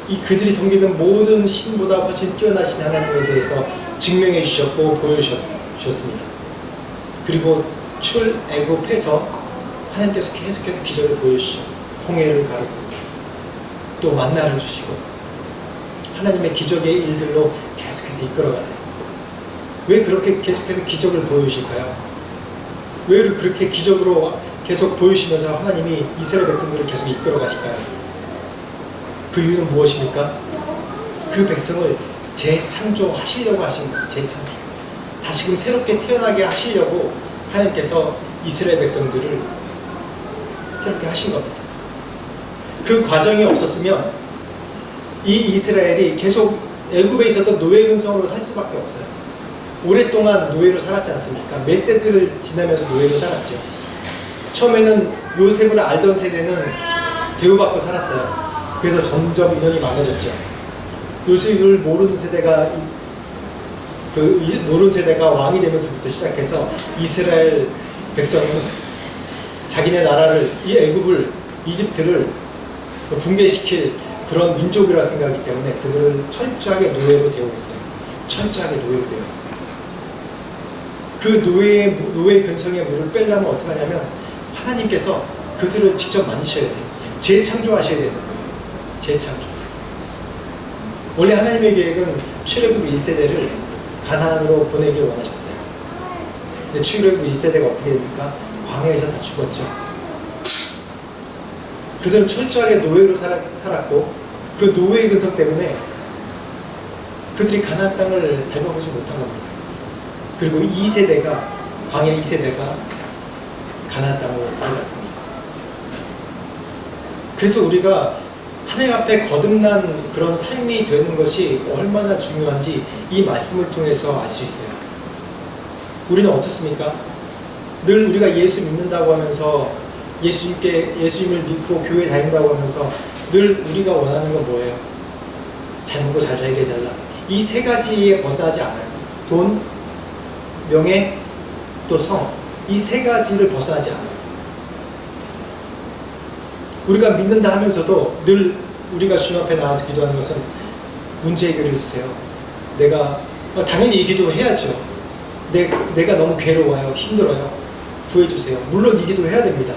이 그들이 섬기는 모든 신보다 훨씬 뛰어나신 하나님에 대해서 증명해 주셨고 보여주셨습니다. 그리고 출애굽해서 하나님께서 계속해서 기적을 보여주시죠. 홍해를 가르고 또 만나를 주시고 하나님의 기적의 일들로 계속해서 이끌어가세요. 왜 그렇게 계속해서 기적을 보여주실까요? 왜 그렇게 기적으로 계속 보여주시면서 하나님이 이스라엘 백성들을 계속 이끌어가실까요? 그 이유는 무엇입니까? 그 백성을 재창조하시려고 하신 거예요. 재창조. 다시금 새롭게 태어나게 하시려고 하나님께서 이스라엘 백성들을 새롭게 하신 겁니다. 그 과정이 없었으면 이 이스라엘이 계속 애굽에 있었던 노예 근성으로 살 수밖에 없어요. 오랫동안 노예로 살았지 않습니까? 몇 세대를 지나면서 노예로 살았죠. 처음에는 요셉을 알던 세대는 대우받고 살았어요. 그래서 점점 인원이 많아졌죠. 요셉을 모르는 세대가 왕이 되면서부터 시작해서 이스라엘 백성은 자기네 나라를 이 애굽을 이집트를 붕괴시킬 그런 민족이라 생각하기 때문에 그들을 철저하게 노예로 대우했어요. 철저하게 노예로 대우했어요. 그 노예 근성의 물을 빼려면 어떻게 하냐면 하나님께서 그들을 직접 만드셔야 돼요. 재창조하셔야 되는 거예요. 재창조. 원래 하나님의 계획은 출애굽 1세대를 가나안으로 보내길 원하셨어요. 근데 출애굽 1세대가 어떻게 됩니까? 광야에서 다 죽었죠. 그들은 철저하게 노예로 살았고 그 노예의 근성 때문에 그들이 가나안 땅을 밟아보지 못한 겁니다. 그리고 2세대가 광야 2세대가 가나안 땅을 밟았습니다. 그래서 우리가 하나님 앞에 거듭난 그런 삶이 되는 것이 얼마나 중요한지 이 말씀을 통해서 알 수 있어요. 우리는 어떻습니까? 늘 우리가 예수 믿는다고 하면서 예수님을 믿고 교회 다닌다고 하면서 늘 우리가 원하는 건 뭐예요? 잘 먹고 잘 살게 해달라. 이 세 가지에 벗어나지 않아요. 돈, 명예, 또 성. 이 세 가지를 벗어나지 않아요. 우리가 믿는다 하면서도 늘 우리가 주님 앞에 나와서 기도하는 것은 문제 해결해 주세요. 당연히 이 기도 해야죠. 내가 너무 괴로워요. 힘들어요. 구해주세요. 물론 이 기도 해야 됩니다.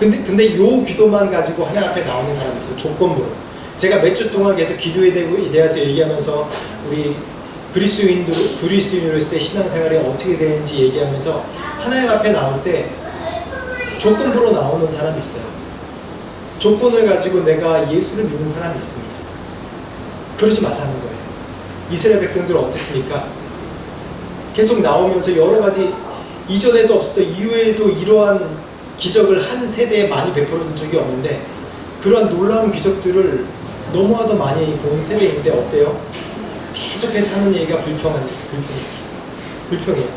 근데 이 기도만 가지고 하나님 앞에 나오는 사람이 있어요. 조건부로. 제가 몇 주 동안 계속 기도에 대해서 얘기하면서 우리 그리스도인으로서의 신앙생활이 어떻게 되는지 얘기하면서 하나님 앞에 나올 때 조건부로 나오는 사람이 있어요. 조건을 가지고 내가 예수를 믿는 사람이 있습니다. 그러지 말라는 거예요. 이스라엘 백성들은 어땠습니까? 계속 나오면서 여러 가지 이전에도 없었던 이후에도 이러한 기적을 한 세대에 많이 베풀어준 적이 없는데 그러한 놀라운 기적들을 너무나도 많이 본 세대인데 어때요? 계속해서 하는 얘기가 불평해요.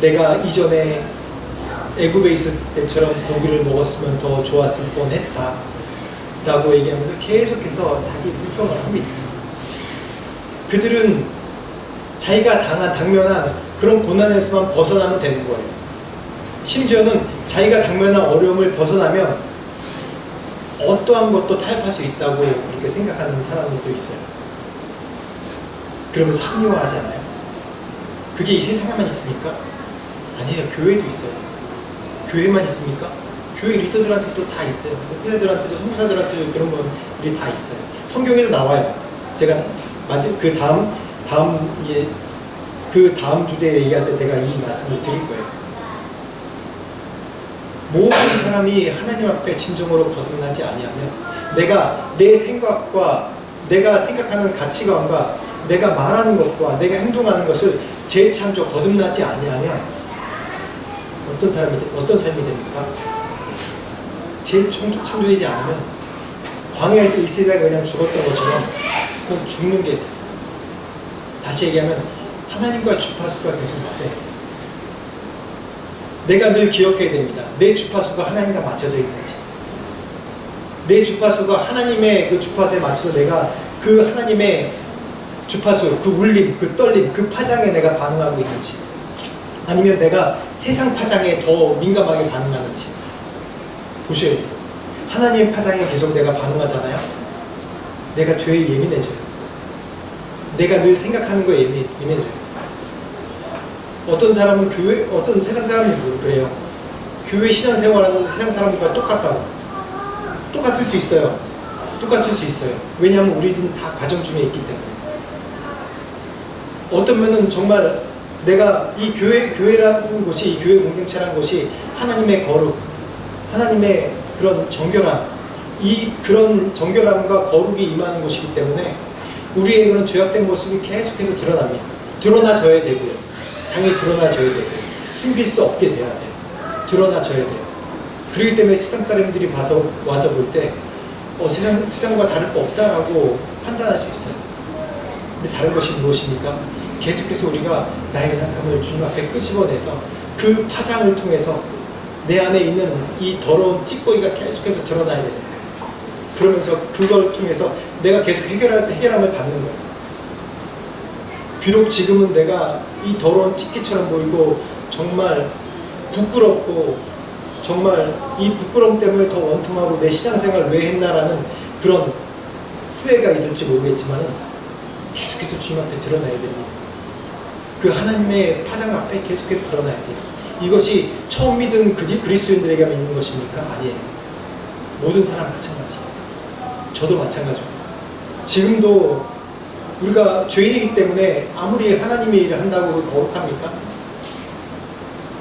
내가 이전에 애굽에 있었을 때처럼 고기를 먹었으면 더 좋았을 뻔했다 라고 얘기하면서 계속해서 자기 불평을 합니다. 그들은 자기가 당면한 그런 고난에서만 벗어나면 되는 거예요. 심지어는 자기가 당면한 어려움을 벗어나면 어떠한 것도 타협할 수 있다고 그렇게 생각하는 사람들도 있어요. 그러면서 합리화하지 않아요? 그게 이 세상에만 있습니까? 아니에요. 교회도 있어요. 교회만 있습니까? 교회 리더들한테도 다 있어요. 목회자들한테도 선교사들한테도 그런 분들이 다 있어요. 성경에도 나와요. 제가 그 다음 주제에 얘기할 때 제가 이 말씀을 드릴 거예요. 모든 사람이 하나님 앞에 진정으로 거듭나지 아니하면 내가 내 생각과 내가 생각하는 가치관과 내가 말하는 것과 내가 행동하는 것을 재창조 거듭나지 아니하면 어떤 삶이 됩니까? 재창조되지 않으면 광야에서 1세대가 그냥 죽었던 것처럼 그건 죽는 게 다시 얘기하면 하나님과 주파수가 계속 맞아요. 내가 늘 기억해야 됩니다. 내 주파수가 하나님과 맞춰져 있는지. 내 주파수가 하나님의 그 주파수에 맞춰서 내가 그 하나님의 주파수, 그 울림, 그 떨림, 그 파장에 내가 반응하고 있는지. 아니면 내가 세상 파장에 더 민감하게 반응하는지. 보셔야 돼요. 하나님의 파장에 계속 내가 반응하잖아요. 내가 죄에 예민해져요. 내가 늘 생각하는 거에 예민해져요. 어떤 사람은 어떤 세상 사람이 그래요. 교회 신앙생활하는 세상 사람들과 똑같다고. 똑같을 수 있어요. 똑같을 수 있어요. 왜냐하면 우리는 다 과정 중에 있기 때문에. 어떤 면은 정말 내가 이 교회라는 곳이, 이 교회 공동체라는 곳이 하나님의 거룩, 하나님의 그런 정결함, 그런 정결함과 거룩이 임하는 곳이기 때문에 우리의 그런 죄악된 모습이 계속해서 드러납니다. 드러나져야 되고요. 당연히 드러나져야 되고요. 숨길 수 없게 돼야 돼요. 드러나져야 돼요. 그렇기 때문에 세상 사람들이 와서 볼 때 세상과 다를 거 없다라고 판단할 수 있어요. 근데 다른 것이 무엇입니까? 계속해서 우리가 나의 연약함을 주님 앞에 끄집어내서 그 파장을 통해서 내 안에 있는 이 더러운 찌꺼기가 계속해서 드러나야 돼요. 그러면서 그걸 통해서 내가 계속 해결함을 받는 거예요. 비록 지금은 내가 이 더러운 찌꺼기처럼 보이고 정말 부끄럽고 정말 이 부끄러움 때문에 더 원통하고 내 신앙생활 왜 했나라는 그런 후회가 있을지 모르겠지만 계속해서 주님 앞에 드러나야 됩니다. 그 하나님의 파장 앞에 계속해서 드러나야 돼요. 이것이 처음 믿은 그리스도인들에게만 있는 것입니까? 아니에요. 모든 사람 마찬가지. 저도 마찬가지고. 지금도 우리가 죄인이기 때문에 아무리 하나님의 일을 한다고 거룩합니까?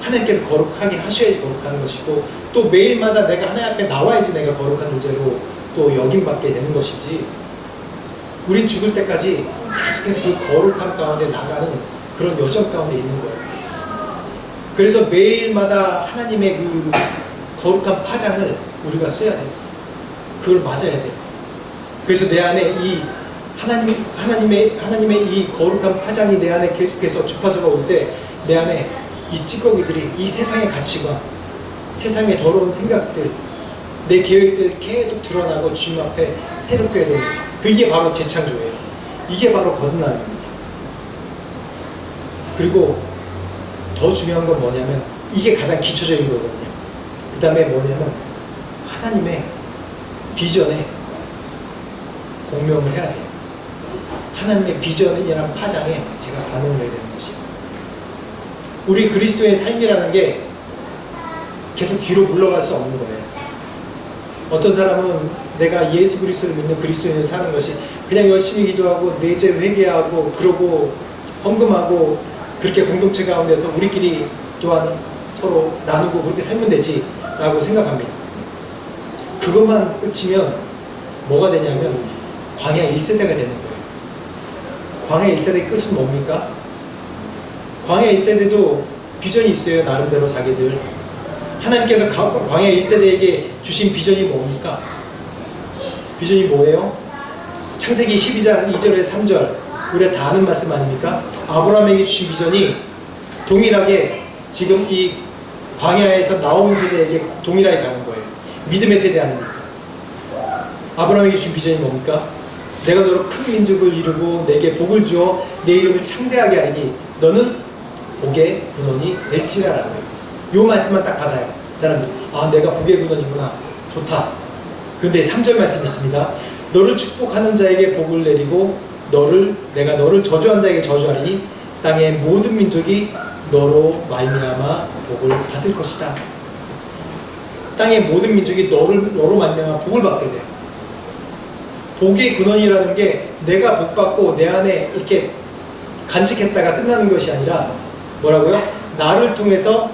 하나님께서 거룩하게 하셔야지 거룩한 것이고, 또 매일마다 내가 하나님 앞에 나와야지 내가 거룩한 존재로 또 여김받게 되는 것이지, 우린 죽을 때까지 계속해서 그 거룩함 가운데 나가는 그런 여정 가운데 있는 거예요. 그래서 매일마다 하나님의 그 거룩한 파장을 우리가 쐬야 돼요. 그걸 맞아야 돼요. 그래서 내 안에 이 하나님의 이 거룩한 파장이 내 안에 계속해서 주파수가 올 때 내 안에 이 찌꺼기들이 이 세상의 가치관, 세상의 더러운 생각들, 내 계획들 계속 드러나고 주님 앞에 새롭게 해야 되는 거죠. 그게 바로 재창조예요. 이게 바로 거듭남입니다. 그리고 더 중요한 건 뭐냐면 이게 가장 기초적인 거거든요. 그 다음에 뭐냐면 하나님의 비전에 공명을 해야 돼요. 하나님의 비전이라는 파장에 제가 반응을 해야 되는 것이에요. 우리 그리스도의 삶이라는 게 계속 뒤로 물러갈 수 없는 거예요. 어떤 사람은 내가 예수 그리스도를 믿는 그리스도인을 사는 것이 그냥 열심히 기도하고 내 죄 회개하고 그러고 헌금하고 그렇게 공동체 가운데서 우리끼리 또한 서로 나누고 그렇게 살면 되지 라고 생각합니다. 그것만 끝이면 뭐가 되냐면 광야 1세대가 되는 거예요. 광야 1세대의 끝은 뭡니까? 광야 1세대도 비전이 있어요. 나름대로 자기들. 하나님께서 광야 1세대에게 주신 비전이 뭡니까? 비전이 뭐예요? 창세기 12장 2절에서 3절 우리가 다 아는 말씀 아닙니까? 아브라함에게 주신 비전이 동일하게 지금 이 광야에서 나온 세대에게 동일하게 가는 거예요. 믿음의 세대 아닙니까? 아브라함에게 주신 비전이 뭡니까? 내가 너로 큰 민족을 이루고 내게 복을 주어 내 이름을 창대하게 하리니 너는 복의 근원이 될지라라는 거예요. 요 말씀만 딱 받아요. 사람들이 내가 복의 근원이구나. 좋다. 근데 3절 말씀이 있습니다. 너를 축복하는 자에게 복을 내리고 내가 너를 저주한 자에게 저주하리니 땅의 모든 민족이 너로 말미암아 복을 받을 것이다. 땅의 모든 민족이 너로 말미암아 복을 받게 돼요. 복의 근원이라는 게 내가 복 받고 내 안에 이렇게 간직했다가 끝나는 것이 아니라 뭐라고요? 나를 통해서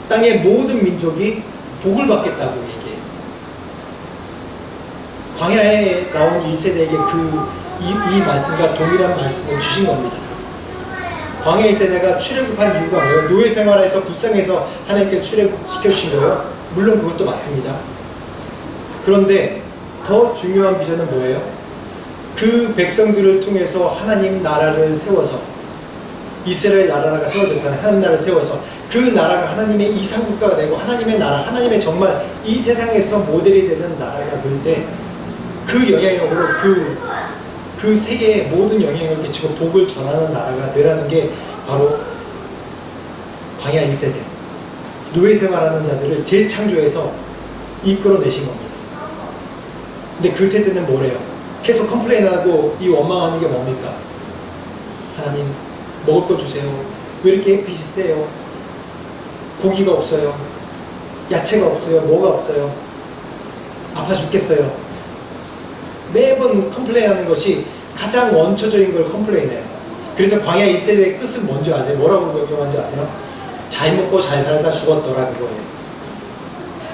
땅의 모든 민족이 복을 받겠다고 얘기해요. 광야에 나온 이 세대에게 이 말씀과 동일한 말씀을 주신 겁니다. 광야 1세대가 출애굽한 이유가 뭐예요? 노예 생활에서 불쌍해서 하나님께 출애굽시켜주신 거예요? 물론 그것도 맞습니다. 그런데 더 중요한 비전은 뭐예요? 그 백성들을 통해서 하나님 나라를 세워서 이스라엘 나라가 세워졌잖아요. 하나님 나라를 세워서 그 나라가 하나님의 이상국가가 되고 하나님의 나라, 하나님의 정말 이 세상에서 모델이 되는 나라가 될 때 그 영향력으로 그 세계에 모든 영향력을 끼치고 복을 전하는 나라가 되라는 게 바로 광야 1세대 노예 생활하는 자들을 재창조해서 이끌어내신 겁니다. 근데 그 세대는 뭐래요? 계속 컴플레인하고 이 원망하는 게 뭡니까? 하나님 먹을 거 주세요. 왜 이렇게 햇빛이 세요? 고기가 없어요. 야채가 없어요. 뭐가 없어요. 아파 죽겠어요. 매번 컴플레인하는 것이 가장 원초적인 걸 컴플레인해요. 그래서 광야 1세대의 끝은 뭔지 아세요? 뭐라고 명령한지 아세요? 잘 먹고 잘 살다 죽었더라 그거예요.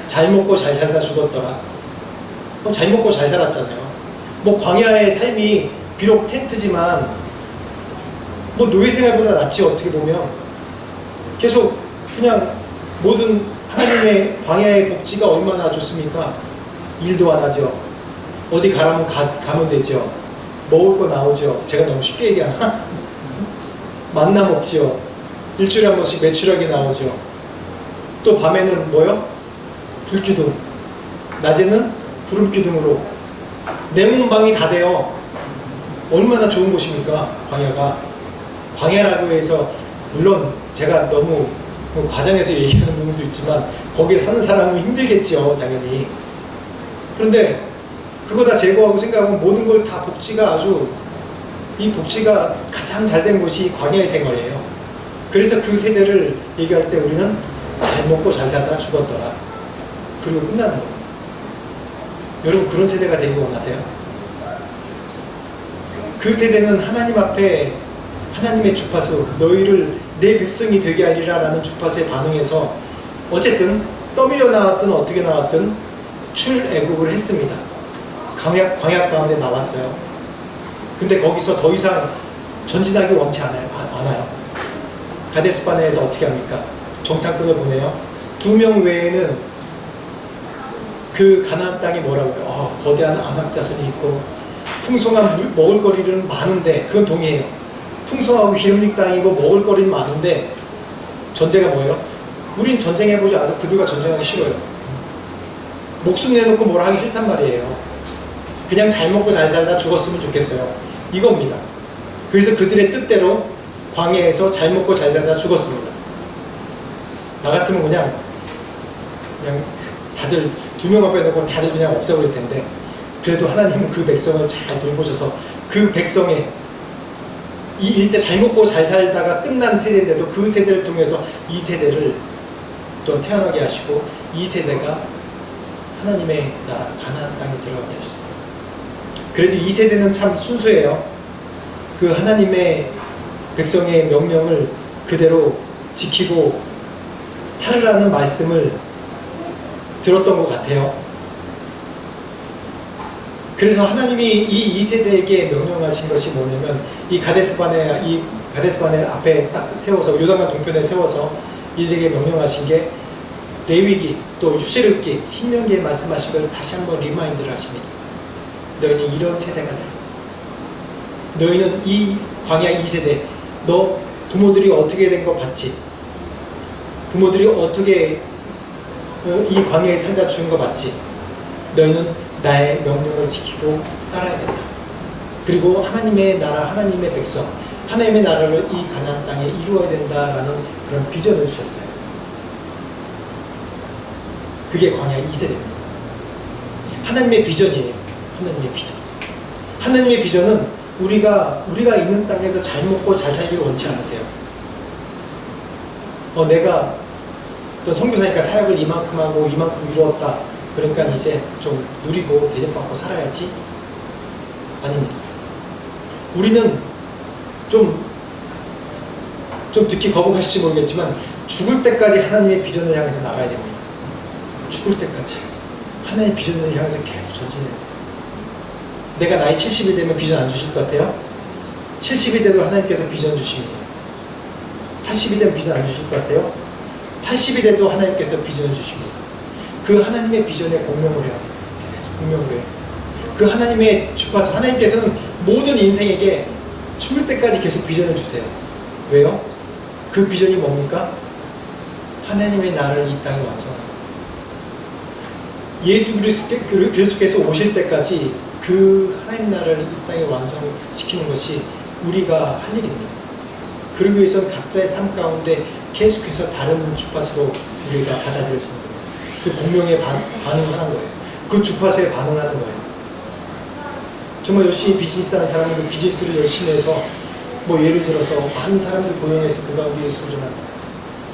잘 먹고 잘 살다 죽었더라. 잘 먹고 잘 살았잖아요. 뭐 광야의 삶이 비록 텐트지만 뭐 노예 생활보다 낫지 어떻게 보면. 계속 그냥 모든 하나님의 광야의 복지가 얼마나 좋습니까? 일도 안 하죠. 어디 가라면 가면 되죠. 먹을 거 나오죠. 제가 너무 쉽게 얘기하나? 만나 먹지요. 일주일에 한 번씩 매출하게 나오죠. 또 밤에는 뭐요? 불기둥. 낮에는 구름기둥으로 내문방이 다 돼요. 얼마나 좋은 곳입니까? 광야가. 광야라고 해서 물론 제가 너무 과장해서 얘기하는 부분도 있지만 거기에 사는 사람은 힘들겠죠. 당연히. 그런데 그거 다 제거하고 생각하면 모든 걸 다 복지가 아주 이 복지가 가장 잘된 곳이 광야의 생활이에요. 그래서 그 세대를 얘기할 때 우리는 잘 먹고 잘 살다 죽었더라. 그리고 끝나는 겁니다. 여러분 그런 세대가 되기 원하세요? 그 세대는 하나님 앞에 하나님의 주파수 너희를 내 백성이 되게 하리라 라는 주파수에 반응해서 어쨌든 떠밀려 나왔든 어떻게 나왔든 출애굽을 했습니다. 광야 가운데 나왔어요. 근데 거기서 더 이상 전진하기 원치 않아요. 가데스바네에서 어떻게 합니까? 정탐꾼을 보내요. 2명 외에는 그 가나안 땅이 뭐라고 해요? 거대한 아낙 자손이 있고 풍성한 먹을거리는 많은데 그건 동의해요. 풍성하고 기름진 땅이고 먹을거리는 많은데 전제가 뭐예요? 우린 전쟁해보지 않아서 그들과 전쟁하기 싫어요. 목숨 내놓고 뭐라 하기 싫단 말이에요. 그냥 잘 먹고 잘 살다 죽었으면 좋겠어요. 이겁니다. 그래서 그들의 뜻대로 광야에서 잘 먹고 잘 살다 죽었습니다. 나 같으면 그냥 다들 2명 앞에 놓고 다들 그냥 없애버릴 텐데 그래도 하나님은 그 백성을 잘 돌보셔서 그 백성의 이 일세 잘 먹고 잘 살다가 끝난 세대인데도 그 세대를 통해서 이 세대를 또 태어나게 하시고 이 세대가 하나님의 나라 가나안 땅에 들어가게 하셨어요. 그래도 이 세대는 참 순수해요. 그 하나님의 백성의 명령을 그대로 지키고 살으라는 말씀을 들었던 것 같아요. 그래서 하나님이 이 2세대에게 명령하신 것이 뭐냐면 이 가데스바네 앞에 딱 세워서 요단강 동편에 세워서 이들에게 명령하신 게 레위기 또 유세르기 신명기에 말씀하신 걸 다시 한번 리마인드를 하십니다. 너희는 이런 세대가 돼. 너희는 이 광야 2세대 너 부모들이 어떻게 된 거 봤지? 부모들이 어떻게 이 광야에 살다 죽은 거 봤지? 너희는 나의 명령을 지키고 따라야 된다. 그리고 하나님의 나라, 하나님의 백성, 하나님의 나라를 이 가나안 땅에 이루어야 된다라는 그런 비전을 주셨어요. 그게 광야 2세대입니다. 하나님의 비전이에요. 하나님의 비전. 하나님의 비전은 우리가 있는 땅에서 잘 먹고 잘 살기를 원치 않으세요. 내가 또 선교사니까 사역을 이만큼 하고 이만큼 이루었다. 그러니까 이제 좀 누리고 대접받고 살아야지. 아닙니다. 우리는 좀 듣기 거북하실지 모르겠지만 죽을 때까지 하나님의 비전을 향해서 나가야 됩니다. 죽을 때까지 하나님의 비전을 향해서 계속 전진해야 돼요. 내가 나이 70이 되면 비전 안 주실 것 같아요? 70이 돼도 하나님께서 비전 주십니다. 80이 되면 비전 안 주실 것 같아요? 80이 돼도 하나님께서 비전을 주십니다. 그 하나님의 비전에 공명을 해요. 계속 공명을 해요. 그 하나님의 주파수, 하나님께서는 모든 인생에게 죽을 때까지 계속 비전을 주세요. 왜요? 그 비전이 뭡니까? 하나님의 나라를 이 땅에 완성하는 예수 그리스도께서 오실 때까지 그 하나님 나라를 이 땅에 완성시키는 것이 우리가 할 일입니다. 그러기 위해서는 각자의 삶 가운데 계속해서 다른 주파수로 우리가 받아들일 수 있는 거예요. 그 공명에 반응하는 거예요. 그 주파수에 반응하는 거예요. 정말 열심히 비즈니스 하는 사람은 그 비즈니스를 열심히 해서 뭐 예를 들어서 많은 사람들 고용해서 그 가운데 예수를 전한다.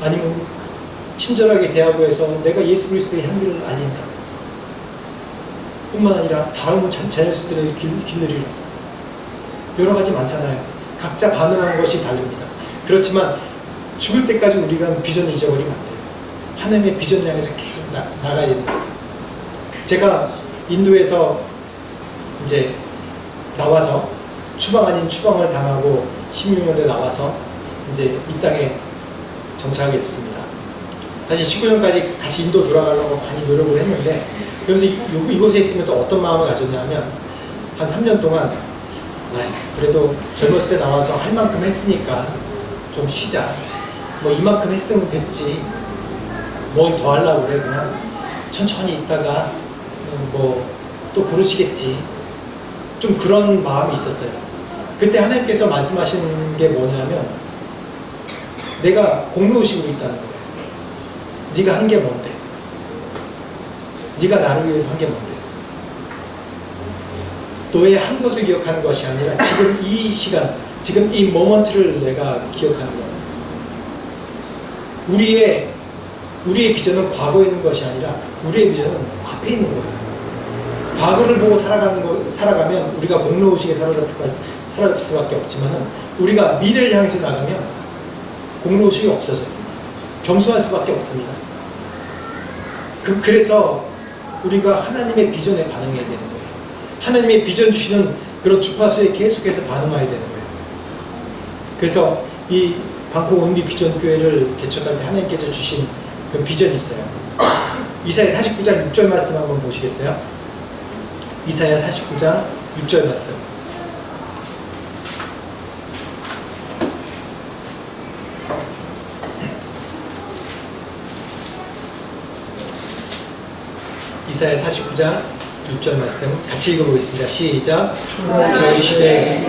아니면 친절하게 대하고 해서 내가 예수 그리스도의 향기를 알린다. 뿐만 아니라 다음 자녀들에게 길들이라. 여러 가지 많잖아요. 각자 반응하는 것이 다릅니다. 그렇지만 죽을 때까지 우리가 비전을 잊어버리면 안 돼요. 하나님의 비전 향해서 계속 나가야 됩니다. 제가 인도에서 이제 나와서 추방 아닌 추방을 당하고 16년대 나와서 이제 이 땅에 정착하게 됐습니다. 사실 19년까지 다시 인도 돌아가려고 많이 노력을 했는데, 그래서 이곳에 있으면서 어떤 마음을 가졌냐면, 한 3년 동안 그래도 젊었을 때 나와서 할 만큼 했으니까 좀 쉬자. 뭐 이만큼 했으면 됐지. 뭘 더 하려고 그래. 그냥 천천히 있다가 뭐 또 부르시겠지. 좀 그런 마음이 있었어요. 그때 하나님께서 말씀하신 게 뭐냐면, 내가 공로우시고 있다는 거예요. 네가 한 게 뭔데? 네가 나를 위해서 한 게 뭔데? 너의 한 것을 기억하는 것이 아니라 지금 이 시간, 지금 이 모먼트를 내가 기억하는 거야. 우리의 비전은 과거에 있는 것이 아니라 우리의 비전은 앞에 있는 거예요. 과거를 보고 살아가면 우리가 공로우시게 사라질 수밖에 없지만은, 우리가 미래를 향해서 나가면 공로우식이 없어져요. 겸손할 수밖에 없습니다. 그래서 우리가 하나님의 비전에 반응해야 되는 거예요. 하나님의 비전 주시는 그런 주파수에 계속해서 반응해야 되는 거예요. 그래서 이 방콕 온리 비전 교회를 개척할 때 하나님께서 주신 그 비전이 있어요. 이사야 49장 6절 말씀 한번 보시겠어요? 이사야 49장 6절 말씀. 이사야 49장 6절 말씀 같이 읽어보겠습니다. 시작. 저희 시대에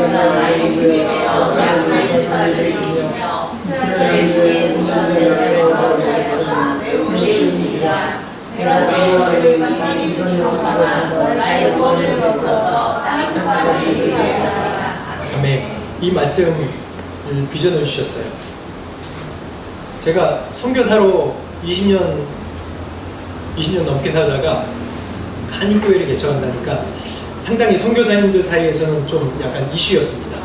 아멘. 이 말씀 비전을 주셨어요. 제가 선교사로 20년 넘게 살다가 한인교회를 개척한다니까 상당히 선교사님들 사이에서는 좀 약간 이슈였습니다.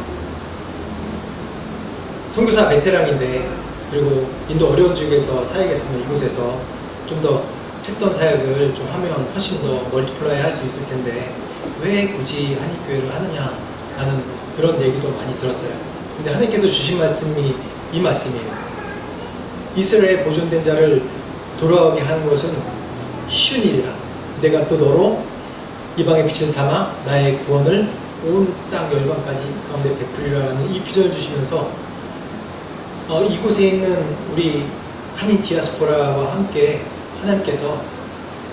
선교사 베테랑인데, 그리고 인도 어려운 지역에서 사역했으면 이곳에서 좀 더 했던 사역을 좀 하면 훨씬 더 멀티플라이 할 수 있을 텐데 왜 굳이 한인교회를 하느냐 라는 그런 얘기도 많이 들었어요. 근데 하나님께서 주신 말씀이 이 말씀이에요. 이스라엘에 보존된 자를 돌아오게 하는 것은 쉬운 일이라. 내가 또 너로 이방의 빛을 삼아 나의 구원을 온 땅 열방까지 가운데 베풀리라는 이 비전을 주시면서 이곳에 있는 우리 한인 디아스포라와 함께 하나님께서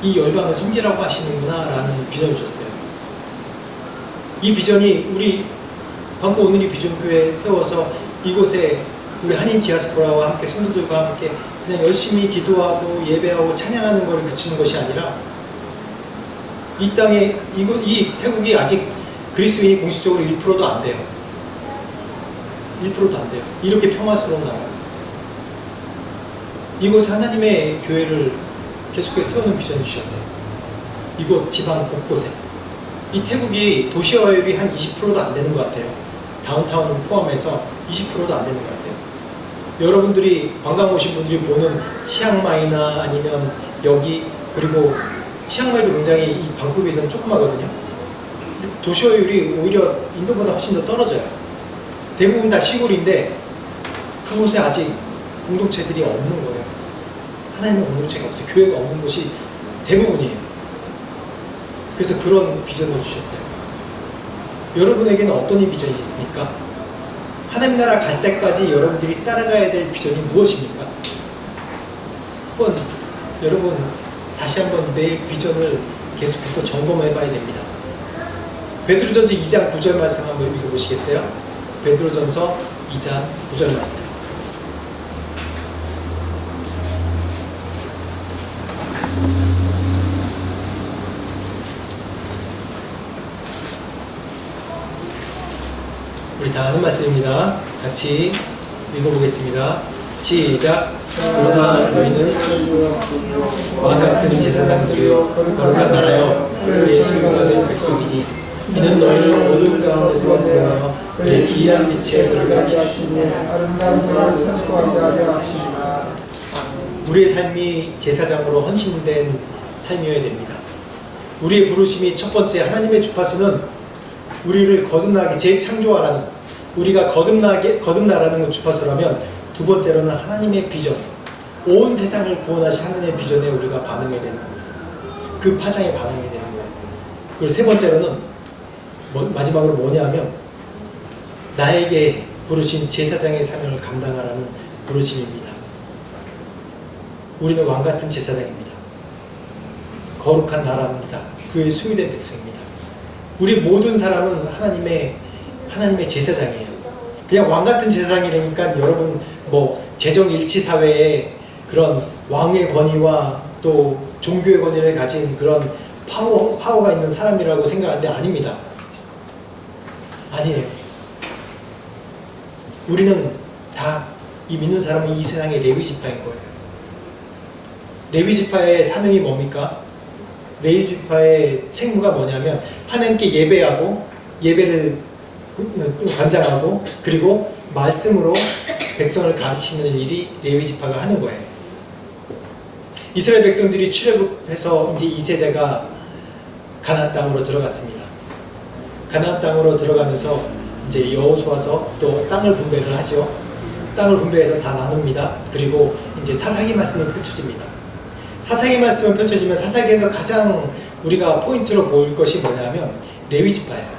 이 열방을 섬기라고 하시는구나 라는 비전을 주셨어요. 이 비전이 우리 방콕 오늘이 비전교회에 세워서 이곳에 우리 한인 디아스포라와 함께 성도들과 함께 그냥 열심히 기도하고 예배하고 찬양하는 것에 그치는 것이 아니라, 이 땅에 이 태국이 아직 그리스도인이 공식적으로 1%도 안 돼요. 1%도 안 돼요. 이렇게 평화스러운 나라. 이곳에 하나님의 교회를 계속해서 세우는 비전을 주셨어요. 이곳 지방 곳곳에. 이 태국이 도시화율이 한 20%도 안 되는 것 같아요. 다운타운 포함해서 20%도 안 되는 것 같아요. 여러분들이 관광 오신 분들이 보는 치앙마이나 아니면 여기, 그리고 치앙마이도 굉장히 이 방콕에 비해서는 조그마거든요. 도시화율이 오히려 인도보다 훨씬 더 떨어져요. 대부분 다 시골인데 그곳에 아직 공동체들이 없는 거예요. 하나님의 공동체가 없어요. 교회가 없는 곳이 대부분이에요. 그래서 그런 비전을 주셨어요. 여러분에게는 어떤 이 비전이 있습니까? 하나님 나라 갈 때까지 여러분들이 따라가야 될 비전이 무엇입니까? 한번 여러분 다시 한번 내 비전을 계속해서 점검해 봐야 됩니다. 베드로전서 2장 9절 말씀 한번 읽어보시겠어요? 베드로전서 2장 9절 말씀. 우리 우리 다 아는 말씀입니다. 같이 읽어보겠습니다. 시작. 그러나 너희는 왕 같은 제사장들이요 거룩한 나라요 그의 수용하는 백성이니 이는 너희를 어두운 가운데서 구원하여 그의 기이한 빛에 들어가게 하시니 아름다운 빛을 선포하게 하려 하시니라. 우리의 삶이 제사장으로 헌신된 삶이어야 됩니다. 우리의 부르심이 첫 번째 하나님의 주파수는 우리를 거듭나게 재창조하라는, 우리가 거듭나라는 주파수라면, 두 번째로는 하나님의 비전, 온 세상을 구원하신 하나님의 비전에 우리가 반응해야 되는 겁니다. 그 파장에 반응해야 되는 거예요. 그리고 세 번째로는 마지막으로 뭐냐면 나에게 부르신 제사장의 사명을 감당하라는 부르심입니다. 우리는 왕같은 제사장입니다. 거룩한 나라입니다. 그의 소유된 백성입니다. 우리 모든 사람은 하나님의 제사장이에요. 그냥 왕같은 제사장이라니까 여러분 재정일치 사회에 그런 왕의 권위와 또 종교의 권위를 가진 그런 파워가 있는 사람이라고 생각하는데 아닙니다. 아니에요. 우리는 다 이 믿는 사람은 이 세상의 레위 지파인 거예요. 레위 지파의 사명이 뭡니까? 레위 지파의 책무가 뭐냐면 하나님께 예배하고 예배를 관장하고 그리고 말씀으로 백성을 가르치는 일이 레위 지파가 하는 거예요. 이스라엘 백성들이 출애굽해서 이제 2세대가 가나안 땅으로 들어갔습니다. 가나안 땅으로 들어가면서 이제 여호수아서 또 땅을 분배를 하죠. 땅을 분배해서 다 나눕니다. 그리고 이제 사사기 말씀이 펼쳐집니다. 사사기 말씀을 펼쳐지면 사사기에서 가장 우리가 포인트로 볼 것이 뭐냐면 레위 지파예요.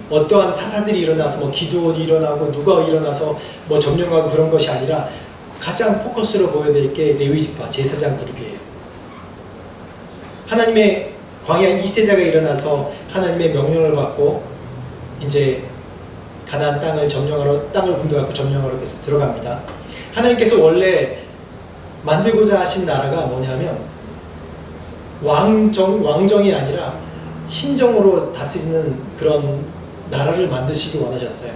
어떠한 사사들이 일어나서 기드온이 일어나고 누가 일어나서 점령하고 그런 것이 아니라 가장 포커스로 보여야 될 게 레위 지파, 제사장 그룹이에요. 하나님의 광야 2세대가 일어나서 하나님의 명령을 받고 이제 가나안 땅을 점령하러 땅을 분배하고 점령하러 계속 들어갑니다. 하나님께서 원래 만들고자 하신 나라가 뭐냐면 왕정이 아니라 신정으로 다스리는 그런 나라를 만드시기 원하셨어요.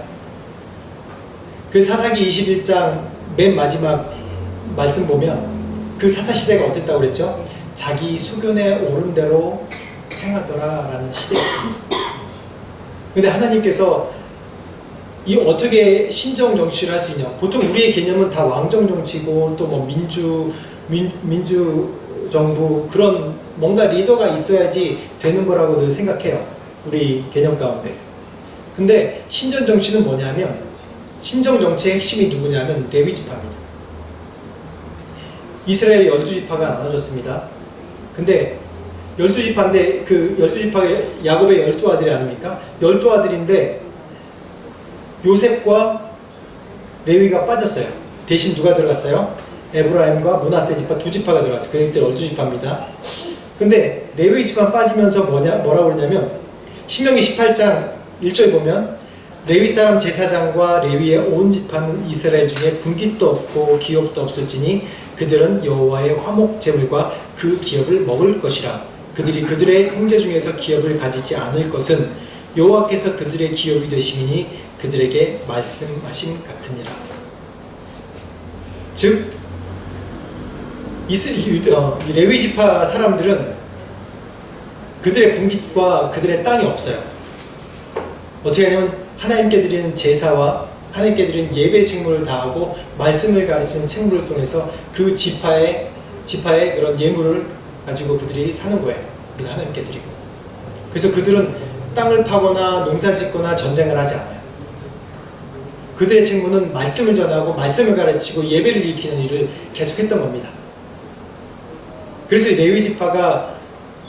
그 사사기 21장 맨 마지막 말씀 보면 그 사사시대가 어땠다고 그랬죠? 자기 수견에 오른 대로 행하더라 라는 시대였습니다. 근데 하나님께서 이 어떻게 신정 정치를 할 수 있냐? 보통 우리의 개념은 다 왕정 정치고 또 민주 정부 그런 뭔가 리더가 있어야지 되는 거라고 늘 생각해요. 우리 개념 가운데. 근데 신정 정치는 뭐냐면 신정 정치의 핵심이 누구냐면 레위 지파입니다. 이스라엘의 12지파가 나눠졌습니다. 근데 12지파인데 그 12지파가 야곱의 12아들이 아닙니까? 12아들인데 요셉과 레위가 빠졌어요. 대신 누가 들어갔어요? 에브라임과 므낫세 지파 두 지파가 들어갔어요. 그래서 12지파입니다. 근데 레위 지파 빠지면서 뭐라고 그러냐면 신명기 18장 1절 보면 레위 사람 제사장과 레위의 온 지파는 이스라엘 중에 분깃도 없고 기업도 없을지니 그들은 여호와의 화목 제물과 그 기업을 먹을 것이라. 그들이 그들의 형제 중에서 기업을 가지지 않을 것은 여호와께서 그들의 기업이 되심이니 그들에게 말씀하심 같으니라. 즉 레위 지파 사람들은 그들의 분깃과 그들의 땅이 없어요. 어떻게 하냐면 하나님께 드리는 제사와 하나님께 드리는 예배 책무를 다하고 말씀을 가르치는 책무를 통해서 그 지파의 그런 예물을 가지고 그들이 사는 거예요. 우리가 하나님께 드리고. 그래서 그들은 땅을 파거나 농사 짓거나 전쟁을 하지 않아요. 그들의 책무는 말씀을 전하고 말씀을 가르치고 예배를 일으키는 일을 계속했던 겁니다. 그래서 레위 지파가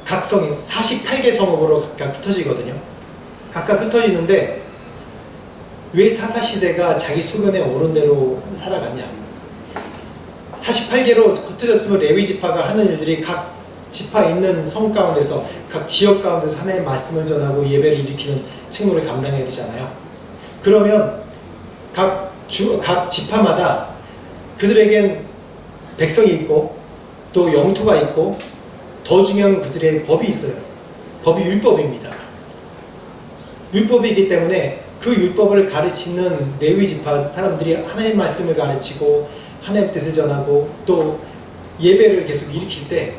각 성이 48개 성읍으로 각각 흩어지거든요. 각각 흩어지는데 왜 사사시대가 자기 소견에 오른 대로 살아갔냐? 48개로 흩어졌으면 레위 지파가 하는 일들이 각 지파 있는 성 가운데서 각 지역 가운데서 하나님의 말씀을 전하고 예배를 일으키는 책무를 감당해야 되잖아요. 그러면 각 지파마다 그들에겐 백성이 있고 또 영토가 있고 더 중요한 그들의 법이 있어요. 법이 율법입니다. 율법이 있기 때문에 그 율법을 가르치는 레위 지파 사람들이 하나님의 말씀을 가르치고 하나님의 뜻을 전하고 또 예배를 계속 일으킬 때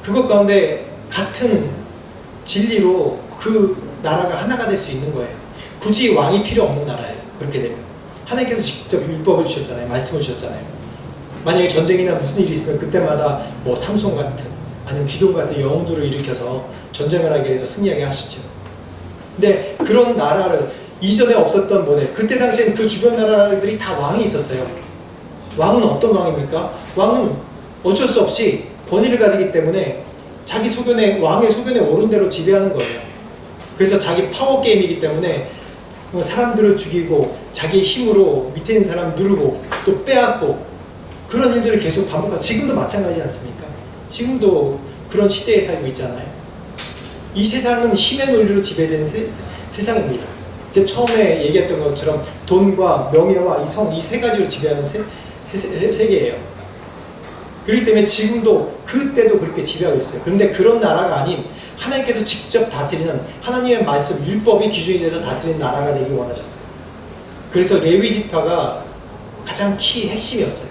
그것 가운데 같은 진리로 그 나라가 하나가 될 수 있는 거예요. 굳이 왕이 필요 없는 나라예요. 그렇게 되면 하나님께서 직접 율법을 주셨잖아요. 말씀을 주셨잖아요. 만약에 전쟁이나 무슨 일이 있으면 그때마다 뭐 삼손 같은 아니면 기돈 같은 영웅들을 일으켜서 전쟁을 하게 해서 승리하게 하시죠. 근데 그런 나라를 이전에 없었던 모델, 그때 당시엔 그 주변 나라들이 다 왕이 있었어요. 왕은 어떤 왕입니까? 왕은 어쩔 수 없이 권위를 가지기 때문에 자기 소견에, 왕의 소견에 오른 대로 지배하는 거예요. 그래서 자기 파워 게임이기 때문에 사람들을 죽이고 자기 힘으로 밑에 있는 사람 누르고 또 빼앗고 그런 일들을 계속 반복하고, 지금도 마찬가지지 않습니까? 지금도 그런 시대에 살고 있잖아요. 이 세상은 힘의 논리로 지배된 세상입니다. 이제 처음에 얘기했던 것처럼 돈과 명예와 이 성, 이 세 가지로 지배하는 세계예요. 그렇기 때문에 지금도 그때도 그렇게 지배하고 있어요. 그런데 그런 나라가 아닌 하나님께서 직접 다스리는 하나님의 말씀, 율법이 기준이 돼서 다스리는 나라가 되길 원하셨어요. 그래서 레위 지파가 가장 핵심이었어요.